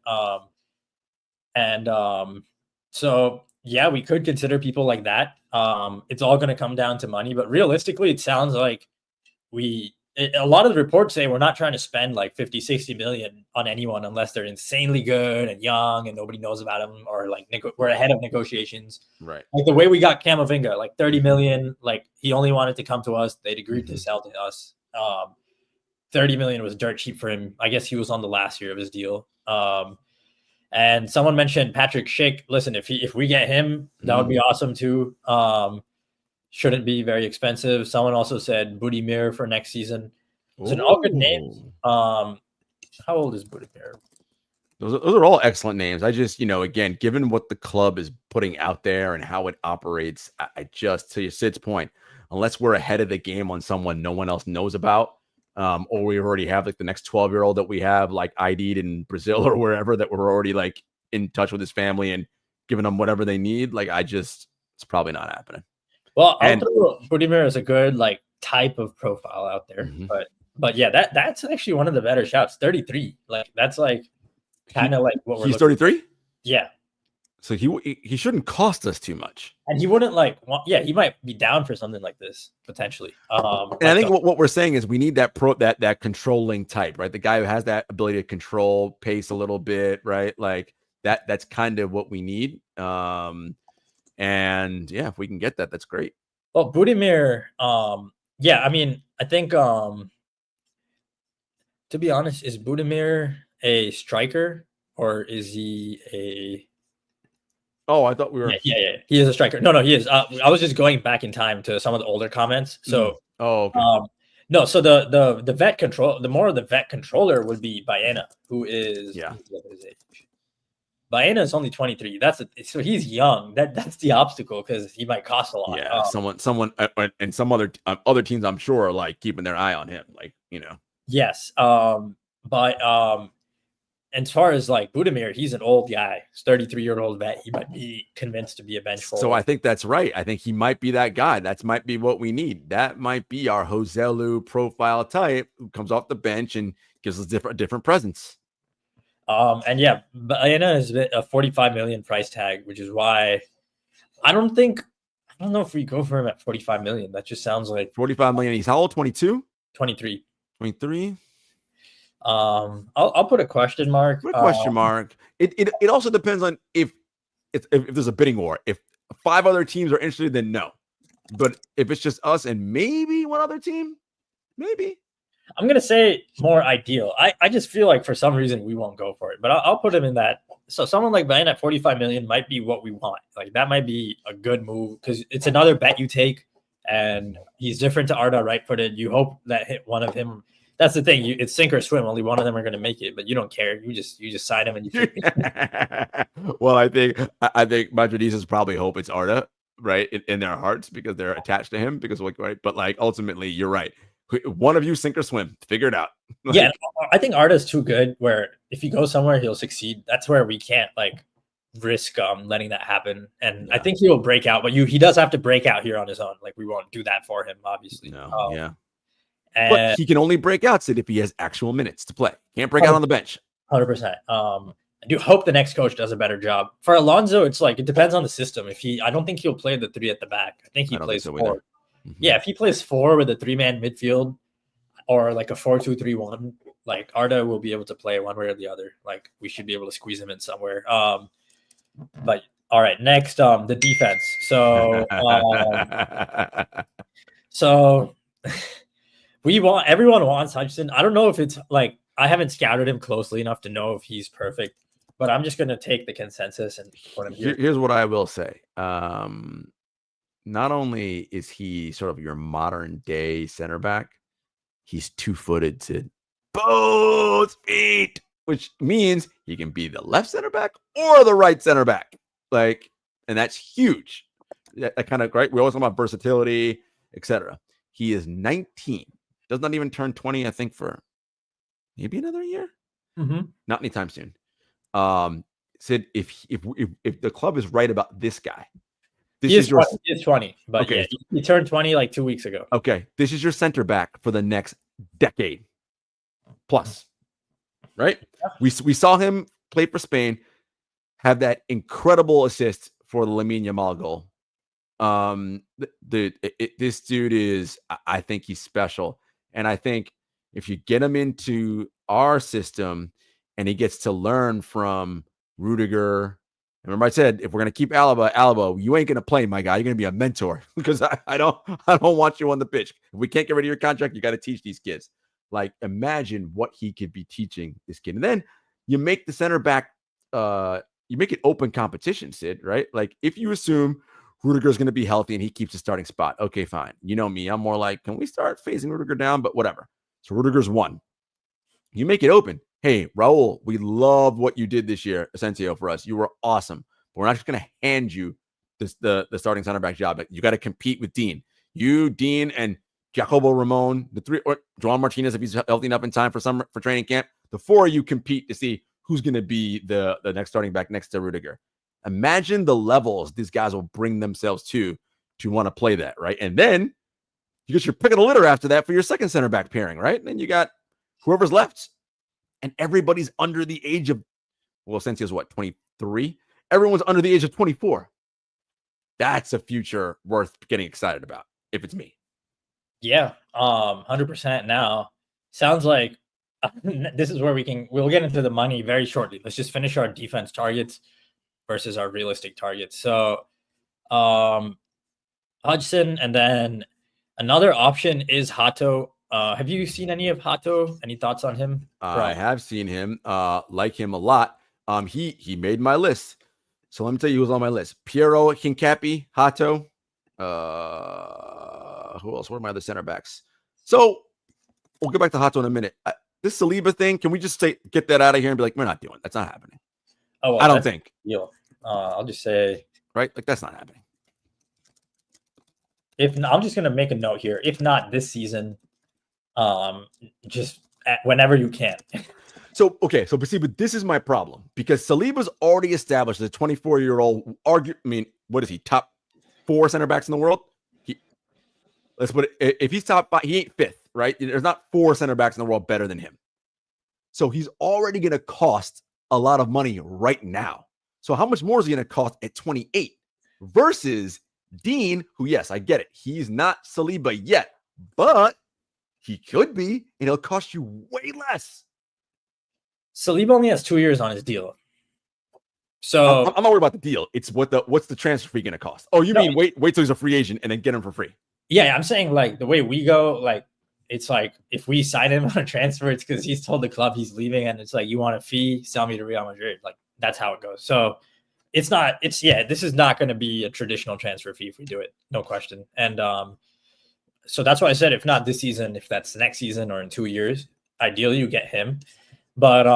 S1: So yeah, we could consider people like that. It's all going to come down to money, but realistically, it sounds like a lot of the reports say we're not trying to spend like 50-60 million on anyone unless they're insanely good and young and nobody knows about them, or like we're ahead of negotiations.
S2: Right.
S1: Like the way we got Camavinga, like 30 million, like he only wanted to come to us. They'd agreed to sell to us. 30 million was dirt cheap for him. I guess he was on the last year of his deal. And someone mentioned Patrick Schick. Listen, if we get him, that would be awesome too. Shouldn't be very expensive. Someone also said Budimir for next season. So all good names. How old is Budimir?
S2: Those are all excellent names. I just, again, given what the club is putting out there and how it operates, I just, to Sid's point, unless we're ahead of the game on someone no one else knows about, or we already have like the next 12-year-old that we have like ID'd in Brazil or wherever, that we're already like in touch with his family and giving them whatever they need. Like, it's probably not happening.
S1: Well, I'll throw Budimir as a good like type of profile out there, but yeah, that's actually one of the better shouts. 33, like that's like. Kind of like what we're.
S2: He's 33.
S1: Yeah.
S2: So he shouldn't cost us too much.
S1: And he wouldn't he might be down for something like this potentially.
S2: And I think what we're saying is we need that that controlling type, right? The guy who has that ability to control pace a little bit, right? Like that's kind of what we need. And yeah, if we can get that, that's great.
S1: Well, Budimir, yeah, I mean, I think to be honest, is Budimir a striker or is he a?
S2: Oh, I thought we were.
S1: Yeah. He is a striker. No, he is. I was just going back in time to some of the older comments. So,
S2: okay.
S1: No. So the vet control, the more of the vet controller would be Baena, who is his age. Baena is only 23. So he's young. That's the obstacle because he might cost a lot.
S2: Yeah, someone, and some other teams, I'm sure, are like keeping their eye on him. Like
S1: Yes. But as far as like Budimir, he's an old guy. He's 33-year-old vet. He might be convinced to be a bench forward.
S2: So I think that's right. I think he might be that guy. That might be what we need. That might be our Joselu profile type who comes off the bench and gives us a different presence.
S1: And yeah, Baena is a 45 million price tag, which is why I don't know if we go for him at 45 million. That just sounds like
S2: 45 million. He's how old? 22?
S1: 23.
S2: 23?
S1: I'll put a question mark.
S2: Put a question mark. It also depends on if there's a bidding war. If 5 other teams are interested, then no. But if it's just us and maybe one other team, maybe.
S1: I'm gonna say more ideal. I just feel like for some reason we won't go for it. But I'll put him in that. So someone like Baena at 45 million might be what we want. Like that might be a good move because it's another bet you take, and he's different to Arda, right-footed. You hope that hit one of him. That's the thing. It's sink or swim. Only one of them are going to make it, but you don't care. You just sign him and you.
S2: Well, I think Madridistas probably hope it's Arda, right, in their hearts because they're attached to him. Because right, but like ultimately, you're right. One of you sink or swim. Figure it out.
S1: Yeah, I think Arda's too good. Where if he goes somewhere, he'll succeed. That's where we can't like risk letting that happen. And I think he'll break out, but he does have to break out here on his own. Like we won't do that for him, obviously.
S2: No, yeah. But he can only break out, Sid, if he has actual minutes to play. Can't break out on the bench.
S1: 100%. I do hope the next coach does a better job. For Alonso, it's like it depends on the system. I don't think he'll play the 3 at the back. I think he plays 4. Mm-hmm. Yeah, if he plays 4 with a 3-man midfield or like a 4-2-3-1, like Arda will be able to play one way or the other. Like we should be able to squeeze him in somewhere. But all right, next the defense. So everyone wants Hutchinson. I don't know if it's like I haven't scouted him closely enough to know if he's perfect, but I'm just going to take the consensus and put him here.
S2: Here's what I will say. Not only is he sort of your modern day center back, he's 2-footed to both feet, which means he can be the left center back or the right center back. Like, and that's huge. That kind of right. We always talk about versatility, etc. He is 19. Does not even turn 20, I think, for maybe another year.
S1: Mm-hmm.
S2: Not anytime soon. Sid, if the club is right about this guy,
S1: he is 20, but okay. Yeah, he turned 20 like 2 weeks ago.
S2: Okay, this is your center back for the next decade plus, right? Yeah. We saw him play for Spain, have that incredible assist for the Lamine Yamal goal. This dude is, I think he's special. And I think if you get him into our system and he gets to learn from Rudiger, remember I said, if we're going to keep Alaba, you ain't going to play, my guy. You're going to be a mentor because I don't want you on the pitch. If we can't get rid of your contract, you got to teach these kids. Like, imagine what he could be teaching this kid. And then you make the center back, you make it open competition, Sid, right? Like, if you assume Rudiger's going to be healthy and he keeps his starting spot, okay, fine. You know me, I'm more like, can we start phasing Rudiger down? But whatever. So Rudiger's 1. You make it open. Hey, Raul, we love what you did this year, Asensio, for us. You were awesome. But we're not just going to hand you the starting center back job. You got to compete with Dean. You, Dean, and Jacobo Ramon, the 3, or Joan Martinez, if he's healthy enough in time for training camp. The 4 of you compete to see who's going to be the next starting back next to Rudiger. Imagine the levels these guys will bring themselves to want to play that, right? And then you get your pick of the litter after that for your second center back pairing, right? And then you got whoever's left. And everybody's under the age of, well, Asensio's what, 23? Everyone's under the age of 24. That's a future worth getting excited about, if it's me.
S1: Yeah, 100% now. Sounds like this is where we'll get into the money very shortly. Let's just finish our defense targets versus our realistic targets. So Hudson, and then another option is Hato. Have you seen any of Hato? Any thoughts on him?
S2: I have seen him, like him a lot. He made my list. So let me tell you who's on my list. Piero Hincapié, Hato. Who else? What are my other center backs? So we'll get back to Hato in a minute. This Saliba thing, can we just get that out of here and be like, we're not doing it. That's not happening.
S1: Oh, well,
S2: I don't think.
S1: I'll just say,
S2: right? Like, that's not happening.
S1: I'm just gonna make a note here. If not this season, just whenever you can.
S2: But this is my problem, because Saliba's already established as a 24-year-old. What is he? Top 4 center backs in the world. Let's put it. If he's top 5, he ain't 5th, right? There's not 4 center backs in the world better than him. So he's already going to cost a lot of money right now. So how much more is he going to cost at 28 versus Dean, who, yes, I get it. He's not Saliba yet, but he could be, and it'll cost you way less.
S1: Saliba only has 2 years on his deal. So
S2: I'm not worried about the deal. It's what's the transfer fee going to cost? Oh, you mean wait till he's a free agent and then get him for free?
S1: Yeah, I'm saying, like, the way we go, like, it's like if we sign him on a transfer, it's because he's told the club he's leaving, and it's like, you want a fee, sell me to Real Madrid. Like, that's how it goes. So this is not going to be a traditional transfer fee if we do it, no question. And so that's why I said, if not this season, if that's next season or in 2 years, ideally you get him. But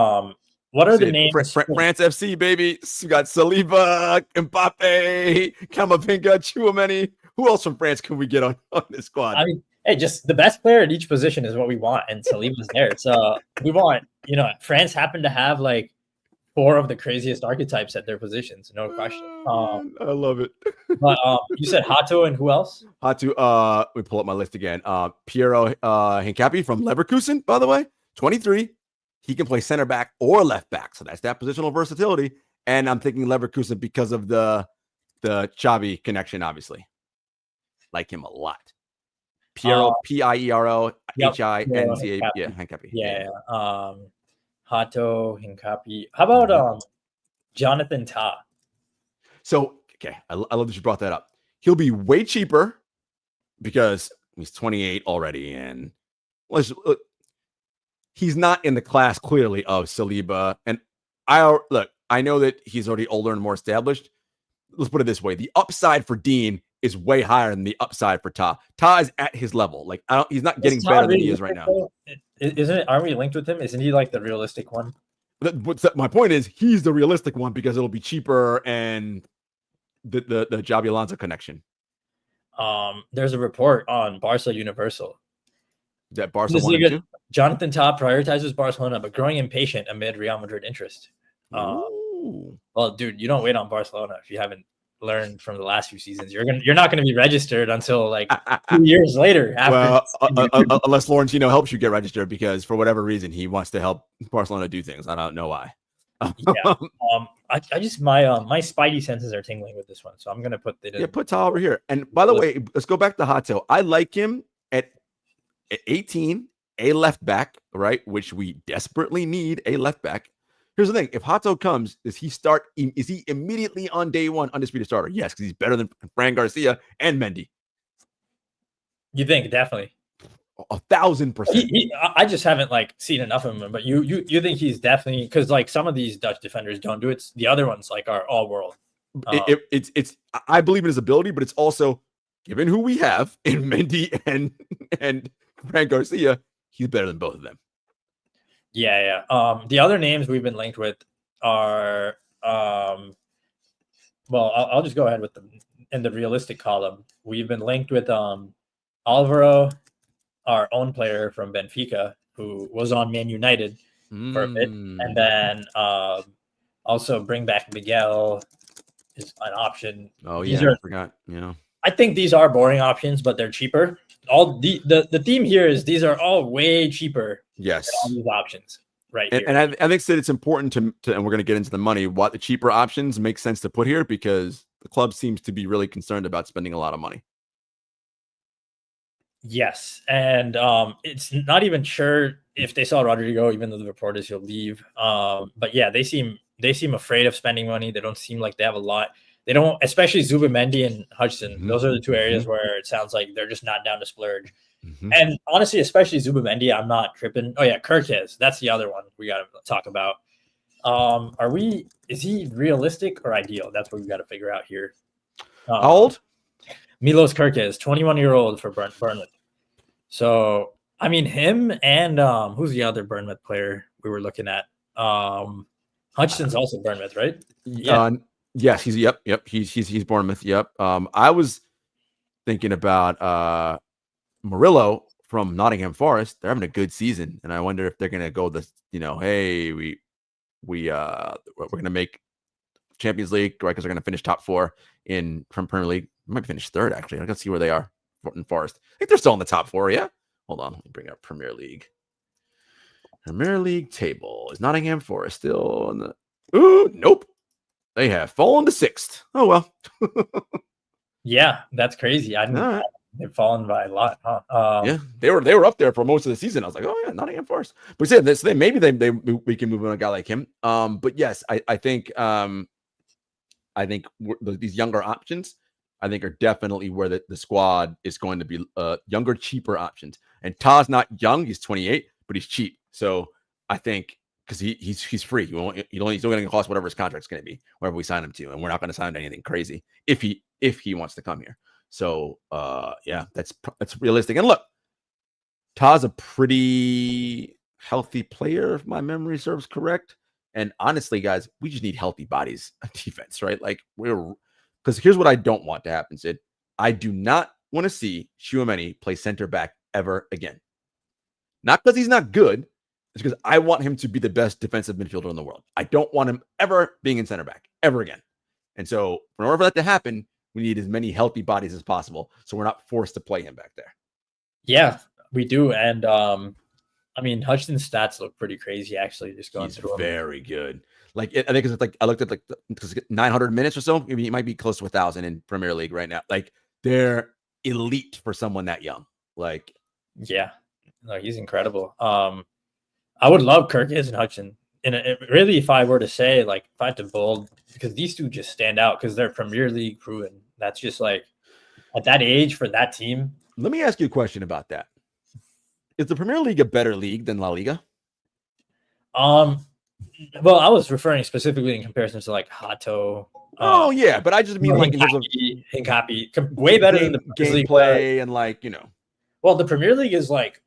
S1: what are the names?
S2: France FC, baby. You got Saliba, Mbapps, Camavinga, Tchouaméni. Who else from France can we get on this squad?
S1: I mean, hey, just the best player at each position is what we want, and Saliba's there. So we want, France happened to have like 4 of the craziest archetypes at their positions, no question.
S2: I love it.
S1: But you said Hato, and who else?
S2: Hato, let me pull up my list again. Piero Hincapié from Leverkusen, by the way, 23. He can play center back or left back, so that's that positional versatility. And I'm thinking Leverkusen because of the Xavi connection, obviously. Like him a lot. Piero, Piero, Hincapié. Yeah, Hincapié.
S1: Yeah. Hato, Hincapié. How about Jonathan Tah?
S2: So, okay, I love that you brought that up. He'll be way cheaper because he's 28 already, and he's not in the class clearly of Saliba. And I know that he's already older and more established. Let's put it this way: the upside for Dean is way higher than the upside for Tah. Tah is at his level. Like, he's not getting better than he is right now.
S1: Isn't it? Aren't we linked with him? Isn't he like the realistic one?
S2: My point is, he's the realistic one because it'll be cheaper and the Xabi Alonso connection.
S1: There's a report on Barca Universal.
S2: That Barcelona.
S1: Jonathan Tah prioritizes Barcelona, but growing impatient amid Real Madrid interest. Well, dude, you don't wait on Barcelona if you haven't learned from the last few seasons. You're not going to be registered until like 2 years later.
S2: Unless Florentino helps you get registered, because for whatever reason he wants to help Barcelona do things. I don't know why.
S1: I just my spidey senses are tingling with this one, so I'm going to put it.
S2: Put Tah over here. And by the way, let's go back to Hato. I like him at 18, a left back, right? Which we desperately need a left back. Here's the thing: if Hato comes, is he immediately on day one undisputed starter? Yes, because he's better than Fran Garcia and Mendy.
S1: You think? Definitely.
S2: 1,000%.
S1: I just haven't like seen enough of him. But you think he's definitely, because like some of these Dutch defenders don't do it. The other ones like are all world.
S2: It's I believe in his ability, but it's also given who we have in Mendy and Frank Garcia, he's better than both of them.
S1: Yeah. The other names we've been linked with are well, I'll just go ahead with them in the realistic column. We've been linked with Alvaro, our own player from Benfica, who was on Man United for a bit, and then also bring back Miguel is an option.
S2: Oh,
S1: these
S2: yeah, I forgot.
S1: I think these are boring options, but they're cheaper. All the theme here is these are all way cheaper.
S2: Yes,
S1: than all these options right
S2: here. And I think that it's important to, and we're going to get into the money. What the cheaper options make sense to put here because the club seems to be really concerned about spending a lot of money.
S1: Yes, and it's not even sure if they saw Rodrigo, even though the report is he'll leave. But yeah, they seem afraid of spending money. They don't seem like they have a lot. They don't, especially Zubimendi and Hudson. Mm-hmm. Those are the two areas where it sounds like they're just not down to splurge. Mm-hmm. And honestly, especially Zubimendi, I'm not tripping. Oh yeah, Kirkes, that's the other one we got to talk about. Is he realistic or ideal? That's what we got to figure out here.
S2: How old?
S1: Milos Kirkes, 21-year-old for Bournemouth. So, I mean, him and who's the other Bournemouth player we were looking at? Hutchinson's also Bournemouth, right?
S2: Yeah. Yes, he's Bournemouth. Yep. I was thinking about Murillo from Nottingham Forest. They're having a good season, and I wonder if they're going to go this. Hey, we're going to make Champions League, right? Because they're going to finish top 4 from Premier League. They might finish 3rd actually. I gotta see where they are in Forest. I think they're still in the top 4. Yeah. Hold on, let me bring up Premier League. Premier League table. Is Nottingham Forest still in the? Ooh, nope. They have fallen to 6th. Oh well.
S1: Yeah, that's crazy. They've fallen by a lot. Huh?
S2: Yeah, they were up there for most of the season. I was like, oh yeah, Nottingham Forest. But yeah, maybe we can move on a guy like him. But yes, I think these younger options, I think, are definitely where the squad is going to be. Younger, cheaper options. And Ta's not young; he's 28, but he's cheap. So I think because he's free, he's still going to cost whatever his contract's going to be, wherever we sign him to, and we're not going to sign him to anything crazy if he wants to come here. So yeah, that's realistic. And look, Ta's a pretty healthy player, if my memory serves correct. And honestly, guys, we just need healthy bodies on defense, right? Like because here's what I don't want to happen, Sid. I do not want to see Tchouaméni play center back ever again. Not because he's not good. It's because I want him to be the best defensive midfielder in the world. I don't want him ever being in center back ever again. And so in order for that to happen, we need as many healthy bodies as possible. So we're not forced to play him back there.
S1: Yeah, we do. And I mean, Hutchinson's stats look pretty crazy, actually, just going through them.
S2: Very good. Like, I think it's like, I looked at because 900 minutes or so. Maybe it might be close to 1,000 in Premier League right now. Like, they're elite for someone that young. Like,
S1: yeah, no, he's incredible. I would love Kirkes and Hutchinson. And really, if I were to say, like, if I had to bold, because these two just stand out because they're Premier League proven. That's just like at that age for that team.
S2: Let me ask you a question about that. Is the Premier League a better league than La Liga?
S1: Well, I was referring specifically in comparison to like Hato.
S2: Oh yeah, but I just mean like in terms of
S1: Hincapi, way better than the
S2: gameplay and like
S1: Well, the Premier League is like,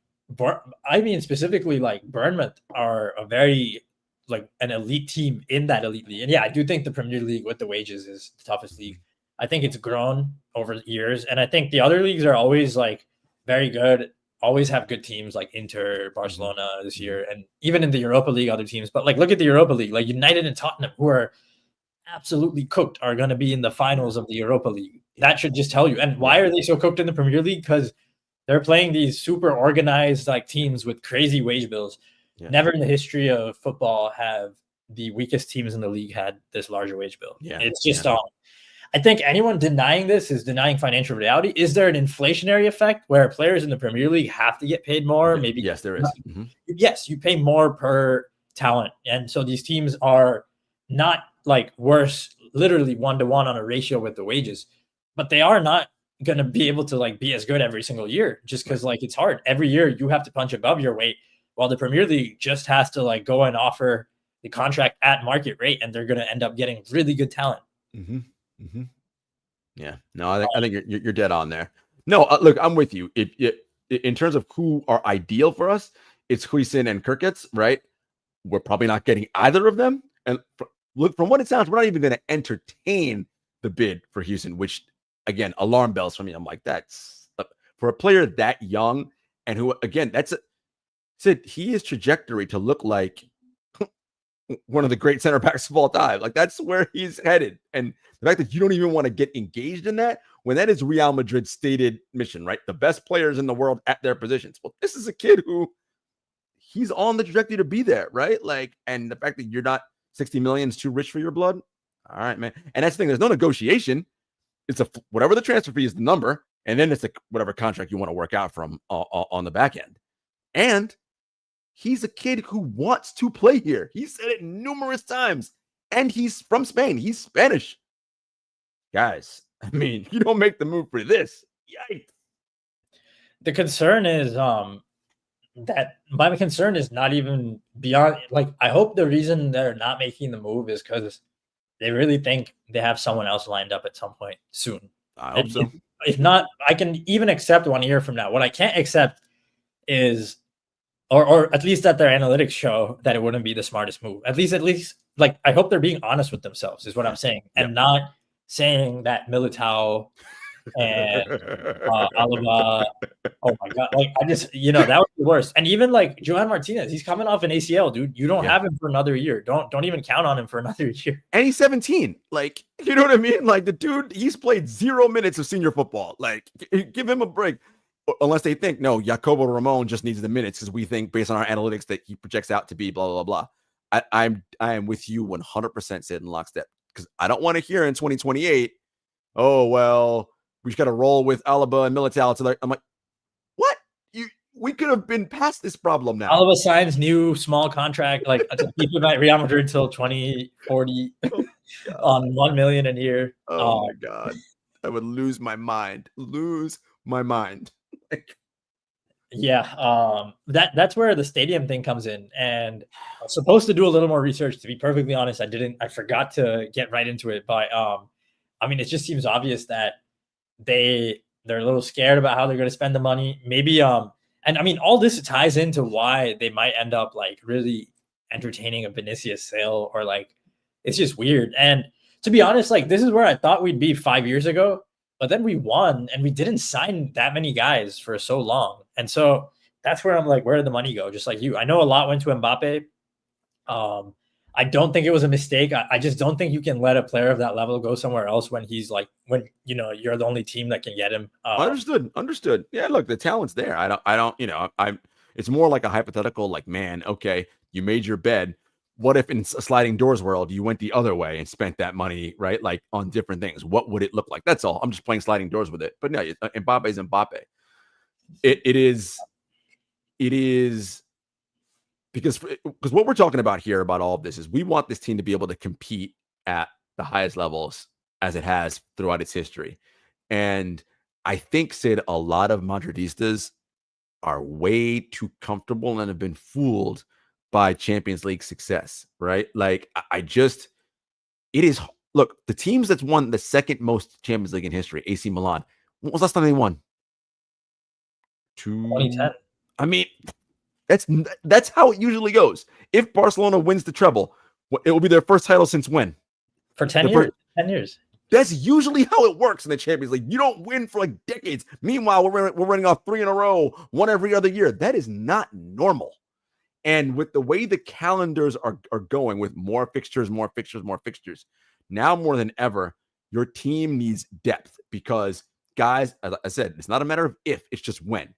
S1: I mean specifically like Bournemouth are a very like an elite team in that elite league, and yeah, I do think the Premier League with the wages is the toughest league. I think it's grown over years, and I think the other leagues are always like very good. Always have good teams like Inter, Barcelona this year, and even in the Europa League, other teams. But like, look at the Europa League, like United and Tottenham, who are absolutely cooked, are going to be in the finals of the Europa League. That should just tell you. And why are they so cooked in the Premier League? Because they're playing these super organized like teams with crazy wage bills. Yeah. Never in the history of football have the weakest teams in the league had this larger wage bill. Yeah, it's just I think anyone denying this is denying financial reality. Is there an inflationary effect where players in the Premier League have to get paid more? Maybe
S2: yes, there is. Mm-hmm.
S1: Yes, you pay more per talent, and so these teams are not like worse, literally 1-to-1 on a ratio with the wages, but they are not gonna be able to like be as good every single year, just because like it's hard. Every year you have to punch above your weight, while the Premier League just has to like go and offer the contract at market rate, and they're gonna end up getting really good talent.
S2: Mm-hmm. Mm-hmm. Yeah, no, I think you're dead on there. No, look, I'm with you. In terms of who are ideal for us, it's Huijsen and Kirkitz, right? We're probably not getting either of them. And look, from what it sounds, we're not even going to entertain the bid for Houston, which again, alarm bells for me. I'm like, that's for a player that young and who, again, Sid, he is trajectory to look like one of the great center backs of all time. Like that's where he's headed. And the fact that you don't even want to get engaged in that when that is Real Madrid's stated mission, right? The best players in the world at their positions. Well, this is a kid who he's on the trajectory to be there, right? Like, and the fact that you're not 60 million is too rich for your blood. All right, man. And that's the thing. There's no negotiation. It's whatever the transfer fee is, the number, and then it's whatever contract you want to work out from on the back end. And he's a kid who wants to play here. He said it numerous times. And he's from Spain. He's Spanish. Guys, I mean, you don't make the move for this. Yikes.
S1: The concern is that my concern is not even beyond. Like, I hope the reason they're not making the move is because they really think they have someone else lined up at some point soon.
S2: I hope so.
S1: If not, I can even accept 1 year from now. What I can't accept is, or at least that their analytics show that it wouldn't be the smartest move. At least, like, I hope they're being honest with themselves, is what I'm saying, and not saying that Militao and Alaba. Oh my god! Like, I just, that was the worst. And even like Johan Martinez, he's coming off an ACL, dude. You don't have him for another year. Don't even count on him for another year.
S2: And he's 17. Like, you know what I mean? Like the dude, he's played 0 minutes of senior football. Like, give him a break. Unless they think, no, Jacobo Ramon just needs the minutes because we think based on our analytics that he projects out to be blah, blah, blah. I am with you 100% Sid in lockstep because I don't want to hear in 2028, oh, well, we just got to roll with Alaba and Militao. I'm like, what? We could have been past this problem now.
S1: Alaba signs new small contract, like to keep him at Real Madrid until 2040 on $1 million a year.
S2: Oh my God. I would lose my mind.
S1: Yeah, that's where the stadium thing comes in, and I was supposed to do a little more research. To be perfectly honest, I forgot to get right into it. But I mean, it just seems obvious that they're a little scared about how they're going to spend the money. Maybe and I mean, all this ties into why they might end up like really entertaining a Vinicius sale, or like it's just weird. And to be honest, like this is where I thought we'd be 5 years ago. But then we won and we didn't sign that many guys for so long. And so that's where I'm like, where did the money go? Just like you. I know a lot went to Mbappe. I don't think it was a mistake. I just don't think you can let a player of that level go somewhere else when he's like, when you're the only team that can get him.
S2: Understood. Yeah, look, the talent's there. I don't, it's more like a hypothetical, like, man, okay, you made your bed. What if in a sliding doors world, you went the other way and spent that money, right? Like on different things. What would it look like? That's all. I'm just playing sliding doors with it. But no, Mbappe is Mbappe. It is because what we're talking about here about all of this is we want this team to be able to compete at the highest levels as it has throughout its history. And I think, Sid, a lot of Madridistas are way too comfortable and have been fooled by Champions League success, right? Like look, the teams that's won the second most Champions League in history, AC Milan. When was the last time they won?
S1: 2010.
S2: I mean, that's how it usually goes. If Barcelona wins the treble, it will be their first title since when?
S1: For 10 years. 10 years.
S2: That's usually how it works in the Champions League. You don't win for like decades. Meanwhile, we're running off 3 in a row, one every other year. That is not normal. And with the way the calendars are going with more fixtures, now more than ever, your team needs depth because, guys, as I said, it's not a matter of if, it's just when.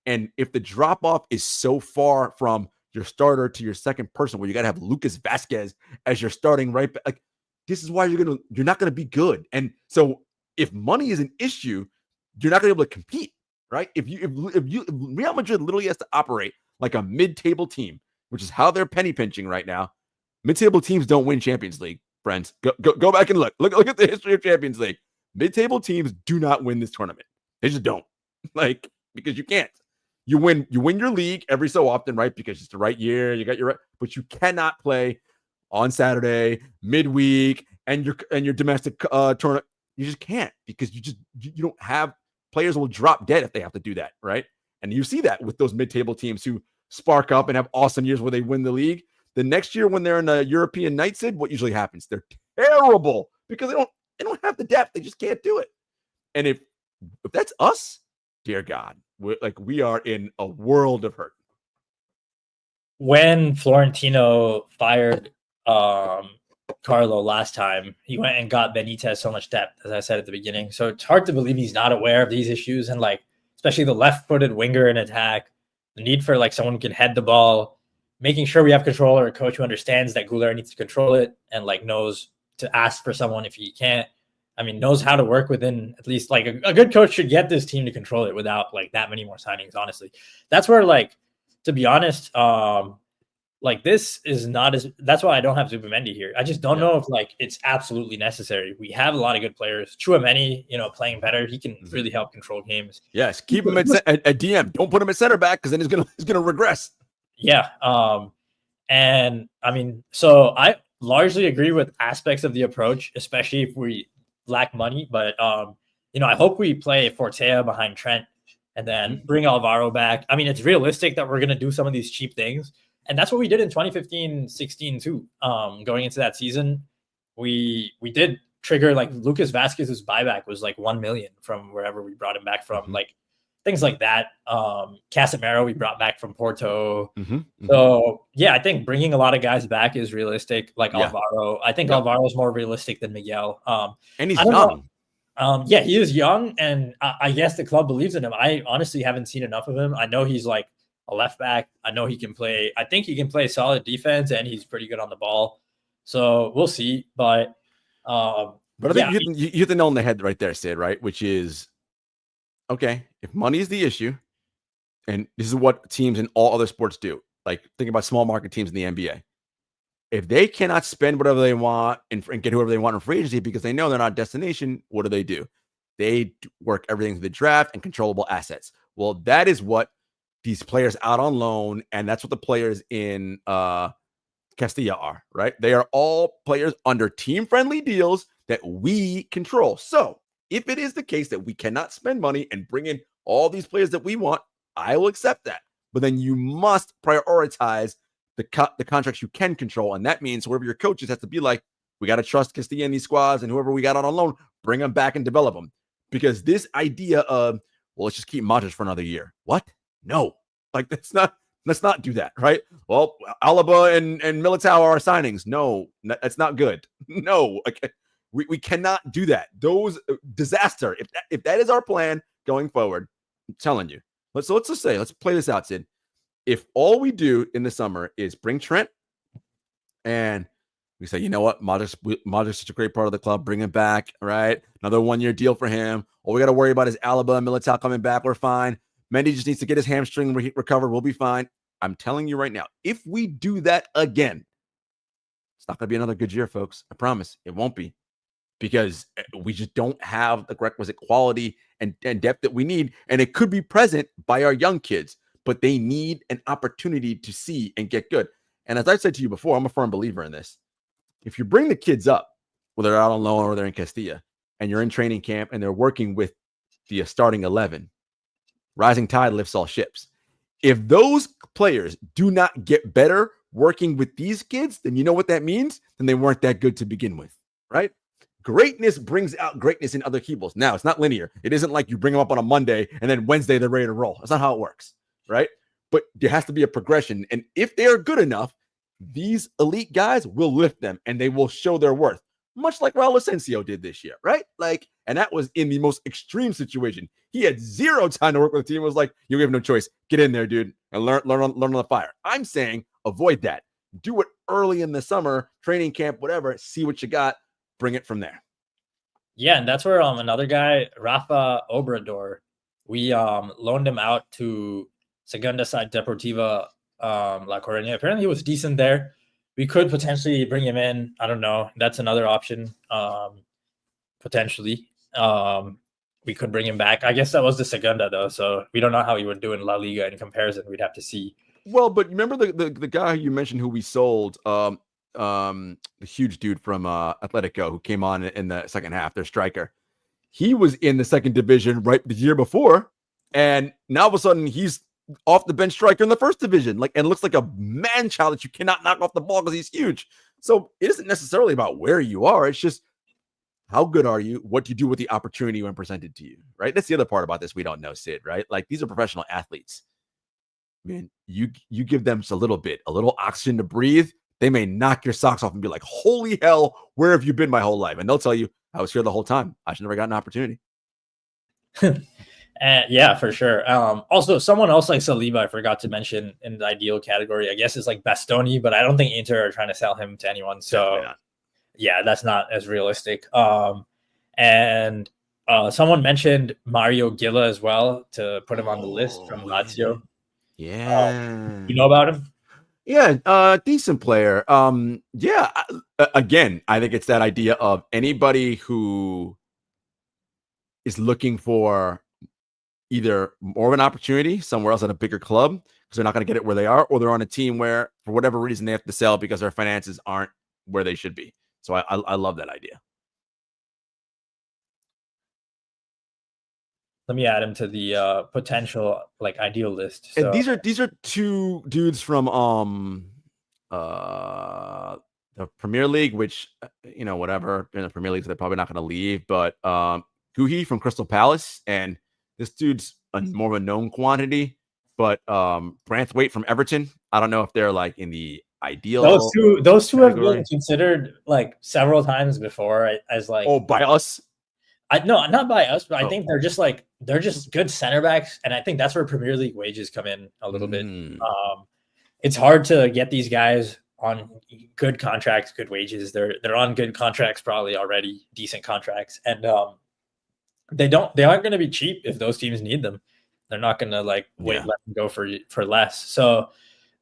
S2: And if the drop-off is so far from your starter to your second person where you got to have Lucas Vazquez as your starting right back, like, this is why you're not going to be good. And so if money is an issue, you're not going to be able to compete, right? If Real Madrid literally has to operate like a mid-table team, which is how they're penny pinching right now. Mid-table teams don't win Champions League, friends. Go back and look at the history of Champions League. Mid-table teams do not win this tournament. They just don't. Like, because you can't. You win your league every so often, right? Because it's the right year, you got your right, but you cannot play on Saturday, midweek, and your domestic tournament. You just can't, because you don't have players will drop dead if they have to do that, right? And you see that with those mid-table teams who spark up and have awesome years where they win the league. The next year when they're in a European night, Sid, what usually happens? They're terrible because they don't have the depth. They just can't do it. And if that's us, dear God, we are in a world of hurt.
S1: When Florentino fired Carlo last time, he went and got Benitez so much depth, as I said at the beginning. So it's hard to believe he's not aware of these issues, and like especially the left-footed winger in attack, the need for like someone who can head the ball, making sure we have control, or a coach who understands that Goulart needs to control it and like knows to ask for someone if he can't. I mean, knows how to work within, at least like a good coach should get this team to control it without like that many more signings. Honestly, that's where, like, to be honest, like this is not as, that's why I don't have Zubimendi here. I just don't know if like it's absolutely necessary. We have a lot of good players. Chouameni, playing better, he can really help control games.
S2: Yes, keep him at DM. Don't put him at center back, because then he's gonna regress.
S1: Yeah. And I mean, so I largely agree with aspects of the approach, especially if we lack money. But I hope we play Fortea behind Trent and then bring Alvaro back. I mean, it's realistic that we're gonna do some of these cheap things. And that's what we did in 2015-16 too. Going into that season, we did trigger like Lucas Vasquez's buyback was like 1 million from wherever we brought him back from, like things like that. Casemiro we brought back from Porto. So yeah, I think bringing a lot of guys back is realistic. Like Alvaro, I think Alvaro is more realistic than Miguel.
S2: And he's young.
S1: Yeah, he is young, and I guess the club believes in him. I honestly haven't seen enough of him. I know he's like a left back. I know he can play. I think he can play solid defense, and he's pretty good on the ball. So we'll see. But
S2: I think you hit the nail on the head right there, Sid. Right, which is okay. If money is the issue, and this is what teams in all other sports do. Like, think about small market teams in the NBA. If they cannot spend whatever they want and get whoever they want in free agency because they know they're not a destination, what do? They work everything to the draft and controllable assets. Well, that is what these players out on loan, and that's what the players in Castilla are, right? They are all players under team-friendly deals that we control. So if it is the case that we cannot spend money and bring in all these players that we want, I will accept that. But then you must prioritize the contracts you can control, and that means whoever your coaches has to be like, we got to trust Castilla in these squads, and whoever we got out on loan, bring them back and develop them. Because this idea of, well, let's just keep Modric for another year. What? No, like let's not do that, right? Well, Alaba and Militao are our signings. No, that's not good. No, okay. We cannot do that. Those disaster. If that is our plan going forward, I'm telling you. Let's just say, let's play this out, Sid. If all we do in the summer is bring Trent and we say, you know what, Modric is such a great part of the club, bring him back, right? Another 1-year deal for him. All we got to worry about is Alaba and Militao coming back. We're fine. Mendy just needs to get his hamstring recovered. We'll be fine. I'm telling you right now, if we do that again, it's not going to be another good year, folks. I promise. It won't be, because we just don't have the requisite quality and depth that we need. And it could be present by our young kids, but they need an opportunity to see and get good. And as I said to you before, I'm a firm believer in this. If you bring the kids up, whether they're out on loan or they're in Castilla, and you're in training camp and they're working with the starting 11, rising tide lifts all ships. If those players do not get better working with these kids, then you know what that means? Then they weren't that good to begin with, right? Greatness brings out greatness in other peoples. Now, it's not linear. It isn't like you bring them up on a Monday and then Wednesday they're ready to roll. That's not how it works, right? But there has to be a progression. And if they are good enough, these elite guys will lift them and they will show their worth, much like Raul Asensio did this year, right? Like, and that was in the most extreme situation. He had zero time to work with the team. It was like, you have no choice. Get in there, dude, and learn on the fire. I'm saying avoid that. Do it early in the summer, training camp, whatever. See what you got. Bring it from there.
S1: Yeah, and that's where another guy, Rafa Obrador, we loaned him out to Segunda Side Deportiva La Coruña. Apparently he was decent there. We could potentially bring him in. I don't know. That's another option, potentially. we could bring him back. I guess that was the Segunda though, so we don't know how he would do in La Liga in comparison. We'd have to see.
S2: Well, but remember the guy you mentioned who we sold, the huge dude from Atletico who came on in the second half, their striker. He was in the second division right the year before, and now all of a sudden he's off the bench striker in the first division, like, and looks like a man child that you cannot knock off the ball because he's huge. So it isn't necessarily about where you are; it's just how good are you? What do you do with the opportunity when presented to you? Right? That's the other part about this we don't know, Sid. Right? Like these are professional athletes. Man, you give them just a little oxygen to breathe. They may knock your socks off and be like, holy hell, where have you been my whole life? And they'll tell you, I was here the whole time. I should never got an opportunity.
S1: Yeah, for sure. Also, someone else like Saliba, I forgot to mention in the ideal category, I guess is like Bastoni, but I don't think Inter are trying to sell him to anyone. So yeah, that's not as realistic. And someone mentioned Mario Gilla as well to put him on the list from Lazio.
S2: Yeah.
S1: You know about him?
S2: Yeah, decent player. Again, I think it's that idea of anybody who is looking for either more of an opportunity somewhere else at a bigger club because they're not going to get it where they are, or they're on a team where for whatever reason they have to sell because their finances aren't where they should be. So I love that idea.
S1: Let me add him to the potential like ideal list. So.
S2: And these are two dudes from the Premier League, which whatever in the Premier League, so they're probably not going to leave. But Guhi from Crystal Palace, and this dude's more of a known quantity. But Branthwaite from Everton, I don't know if they're like in the ideal.
S1: Those two have been considered like several times before as like
S2: by us.
S1: No, not by us, but I think they're just good center backs, and I think that's where Premier League wages come in a little bit. It's hard to get these guys on good contracts, good wages. They're on good contracts, probably already decent contracts, and they aren't going to be cheap if those teams need them. They're not going to let them go for less. So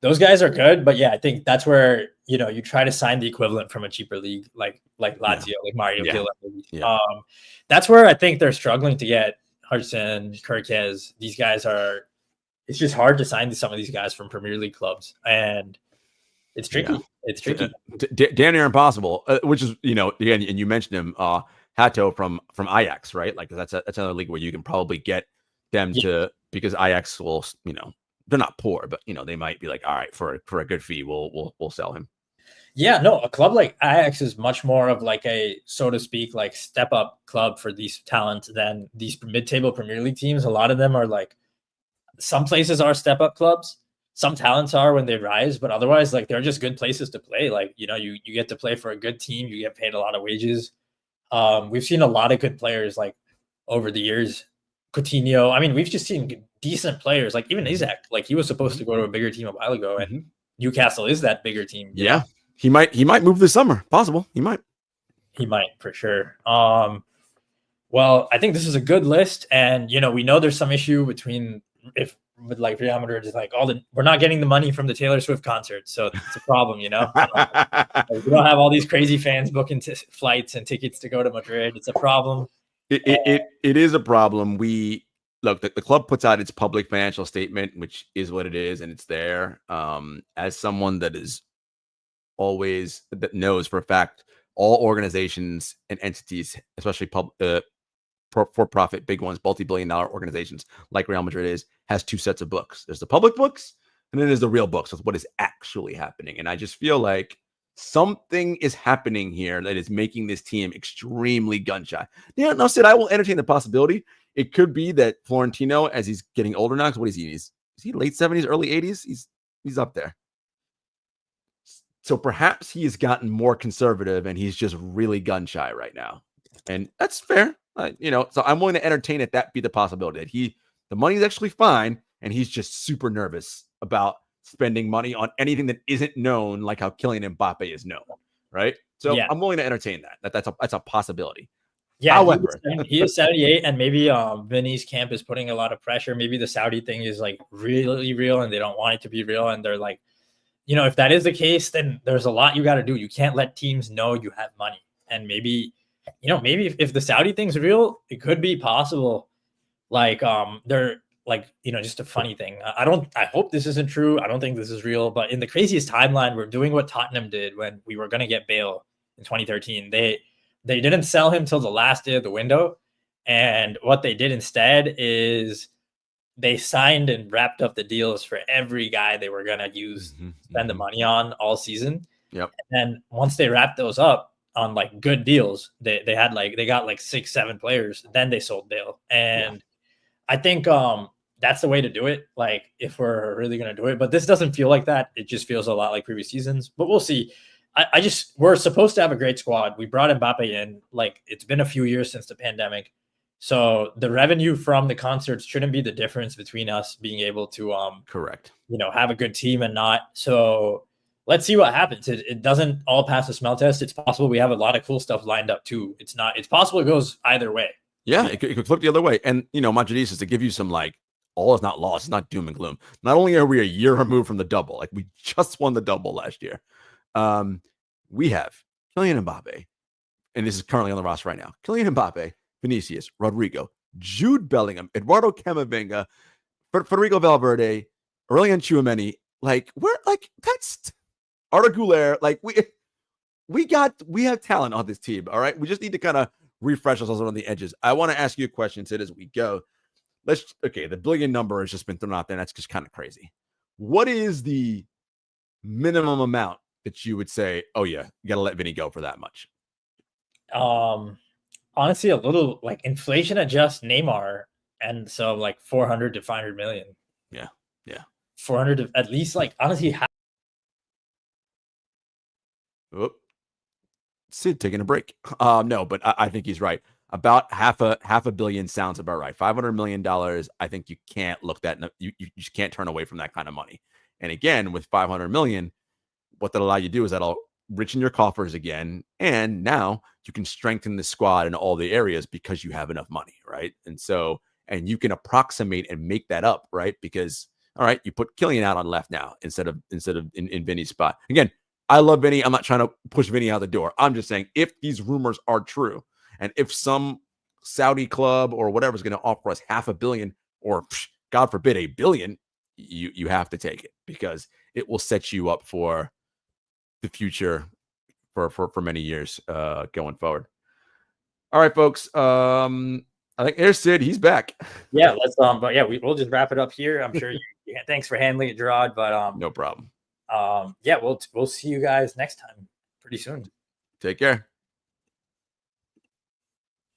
S1: those guys are good, but yeah, I think that's where you try to sign the equivalent from a cheaper league like Lazio, like Mario Gilla. That's where I think they're struggling to get Hudson, Kirkes. These guys are. It's just hard to sign some of these guys from Premier League clubs, and it's tricky. Yeah. It's tricky.
S2: Damn near impossible. Which is again, and you mentioned him, Hato from Ajax, right? Like that's another league where you can probably get them to, because Ajax will they're not poor, but they might be like, all right, for a good fee, we'll sell him.
S1: Yeah, no, a club like Ajax is much more of like a, so to speak, like step up club for these talents than these mid-table Premier League teams. A lot of them are like, some places are step up clubs. Some talents are when they rise, but otherwise, like they're just good places to play. Like, you get to play for a good team. You get paid a lot of wages. We've seen a lot of good players like over the years. Coutinho. I mean, we've just seen decent players. Like even Isaac. Like he was supposed to go to a bigger team a while ago, and Newcastle is that bigger team.
S2: Yeah, he might move this summer. Possible. He might
S1: for sure. Well, I think this is a good list, and we know there's some issue with like Real Madrid is like we're not getting the money from the Taylor Swift concert, so it's a problem. We don't have all these crazy fans booking flights and tickets to go to Madrid. It's a problem.
S2: It is a problem. We look, the club puts out its public financial statement, which is what it is, and it's there. As someone that knows for a fact all organizations and entities, especially for-profit big ones, multi-billion-dollar organizations like Real Madrid has two sets of books. There's the public books, and then there's the real books with what is actually happening. And I just feel like something is happening here that is making this team extremely gun-shy. Yeah, no, Sid, I will entertain the possibility. It could be that Florentino, as he's getting older now, because what is he? Is he late 70s, early 80s? He's up there. So perhaps he has gotten more conservative and he's just really gun-shy right now. And that's fair. So I'm willing to entertain it. That be the possibility that the money's actually fine and he's just super nervous about spending money on anything that isn't known, like how Kylian Mbapps is known, right? So yeah. I'm willing to entertain that. That's a possibility.
S1: Yeah, however, he is 78, and maybe Vinny's camp is putting a lot of pressure. Maybe the Saudi thing is like really real, and they don't want it to be real, and they're like, if that is the case, then there's a lot you got to do. You can't let teams know you have money, and maybe maybe if the Saudi thing's real, it could be possible. Like, they're like, just a funny thing. I hope this isn't true. I don't think this is real, but in the craziest timeline, we're doing what Tottenham did when we were going to get Bale in 2013. They didn't sell him till the last day of the window. And what they did instead is they signed and wrapped up the deals for every guy they were going to spend the money on all season.
S2: Yep.
S1: And then once they wrapped those up on like good deals, they got like 6-7 players. Then they sold Bale. And I think that's the way to do it. Like if we're really going to do it, but this doesn't feel like that. It just feels a lot like previous seasons, but we'll see. We're supposed to have a great squad. We brought Mbapps in, like it's been a few years since the pandemic. So the revenue from the concerts shouldn't be the difference between us being able to
S2: correct,
S1: have a good team and not. So let's see what happens. It doesn't all pass the smell test. It's possible we have a lot of cool stuff lined up too. It's possible it goes either way.
S2: Yeah, it could flip the other way. And Madridistas, to give you some like all is not lost, it's not doom and gloom. Not only are we a year removed from the double, like we just won the double last year. We have Kylian Mbappe, and this is currently on the roster right now. Kylian Mbappe, Vinicius, Rodrigo, Jude Bellingham, Eduardo Camavinga, Federico Valverde, Aurelien Tchouameni. Like we're like that's Arda Güler. Like we have talent on this team. All right, we just need to kind of refresh ourselves on the edges. I want to ask you a question, Sid, as we go. The billion number has just been thrown out there. That's just kind of crazy. What is the minimum amount that you would say, oh yeah, you got to let Vinny go for that much?
S1: Honestly, a little like inflation adjust Neymar. And so like 400 to 500 million.
S2: Yeah.
S1: 400 to at least like honestly.
S2: Sid taking a break. No, but I think he's right. About half a billion sounds about right. $500 million. I think you can't look that. You just can't turn away from that kind of money. And again, with 500 million, what that'll allow you to do is that'll richen your coffers again. And now you can strengthen the squad in all the areas because you have enough money, right? And you can approximate and make that up, right? Because all right, you put Kylian out on left now instead of in Vinny's spot. Again, I love Vinny. I'm not trying to push Vinny out the door. I'm just saying if these rumors are true, and if some Saudi club or whatever is going to offer us $500 million or God forbid $1 billion, you have to take it because it will set you up for the future for many years going forward. All right, folks. I think there's Sid. He's back.
S1: Yeah, let's but yeah, we'll just wrap it up here. I'm sure thanks for handling it, Jarod. But
S2: no problem.
S1: Yeah, we'll see you guys next time pretty soon.
S2: Take care.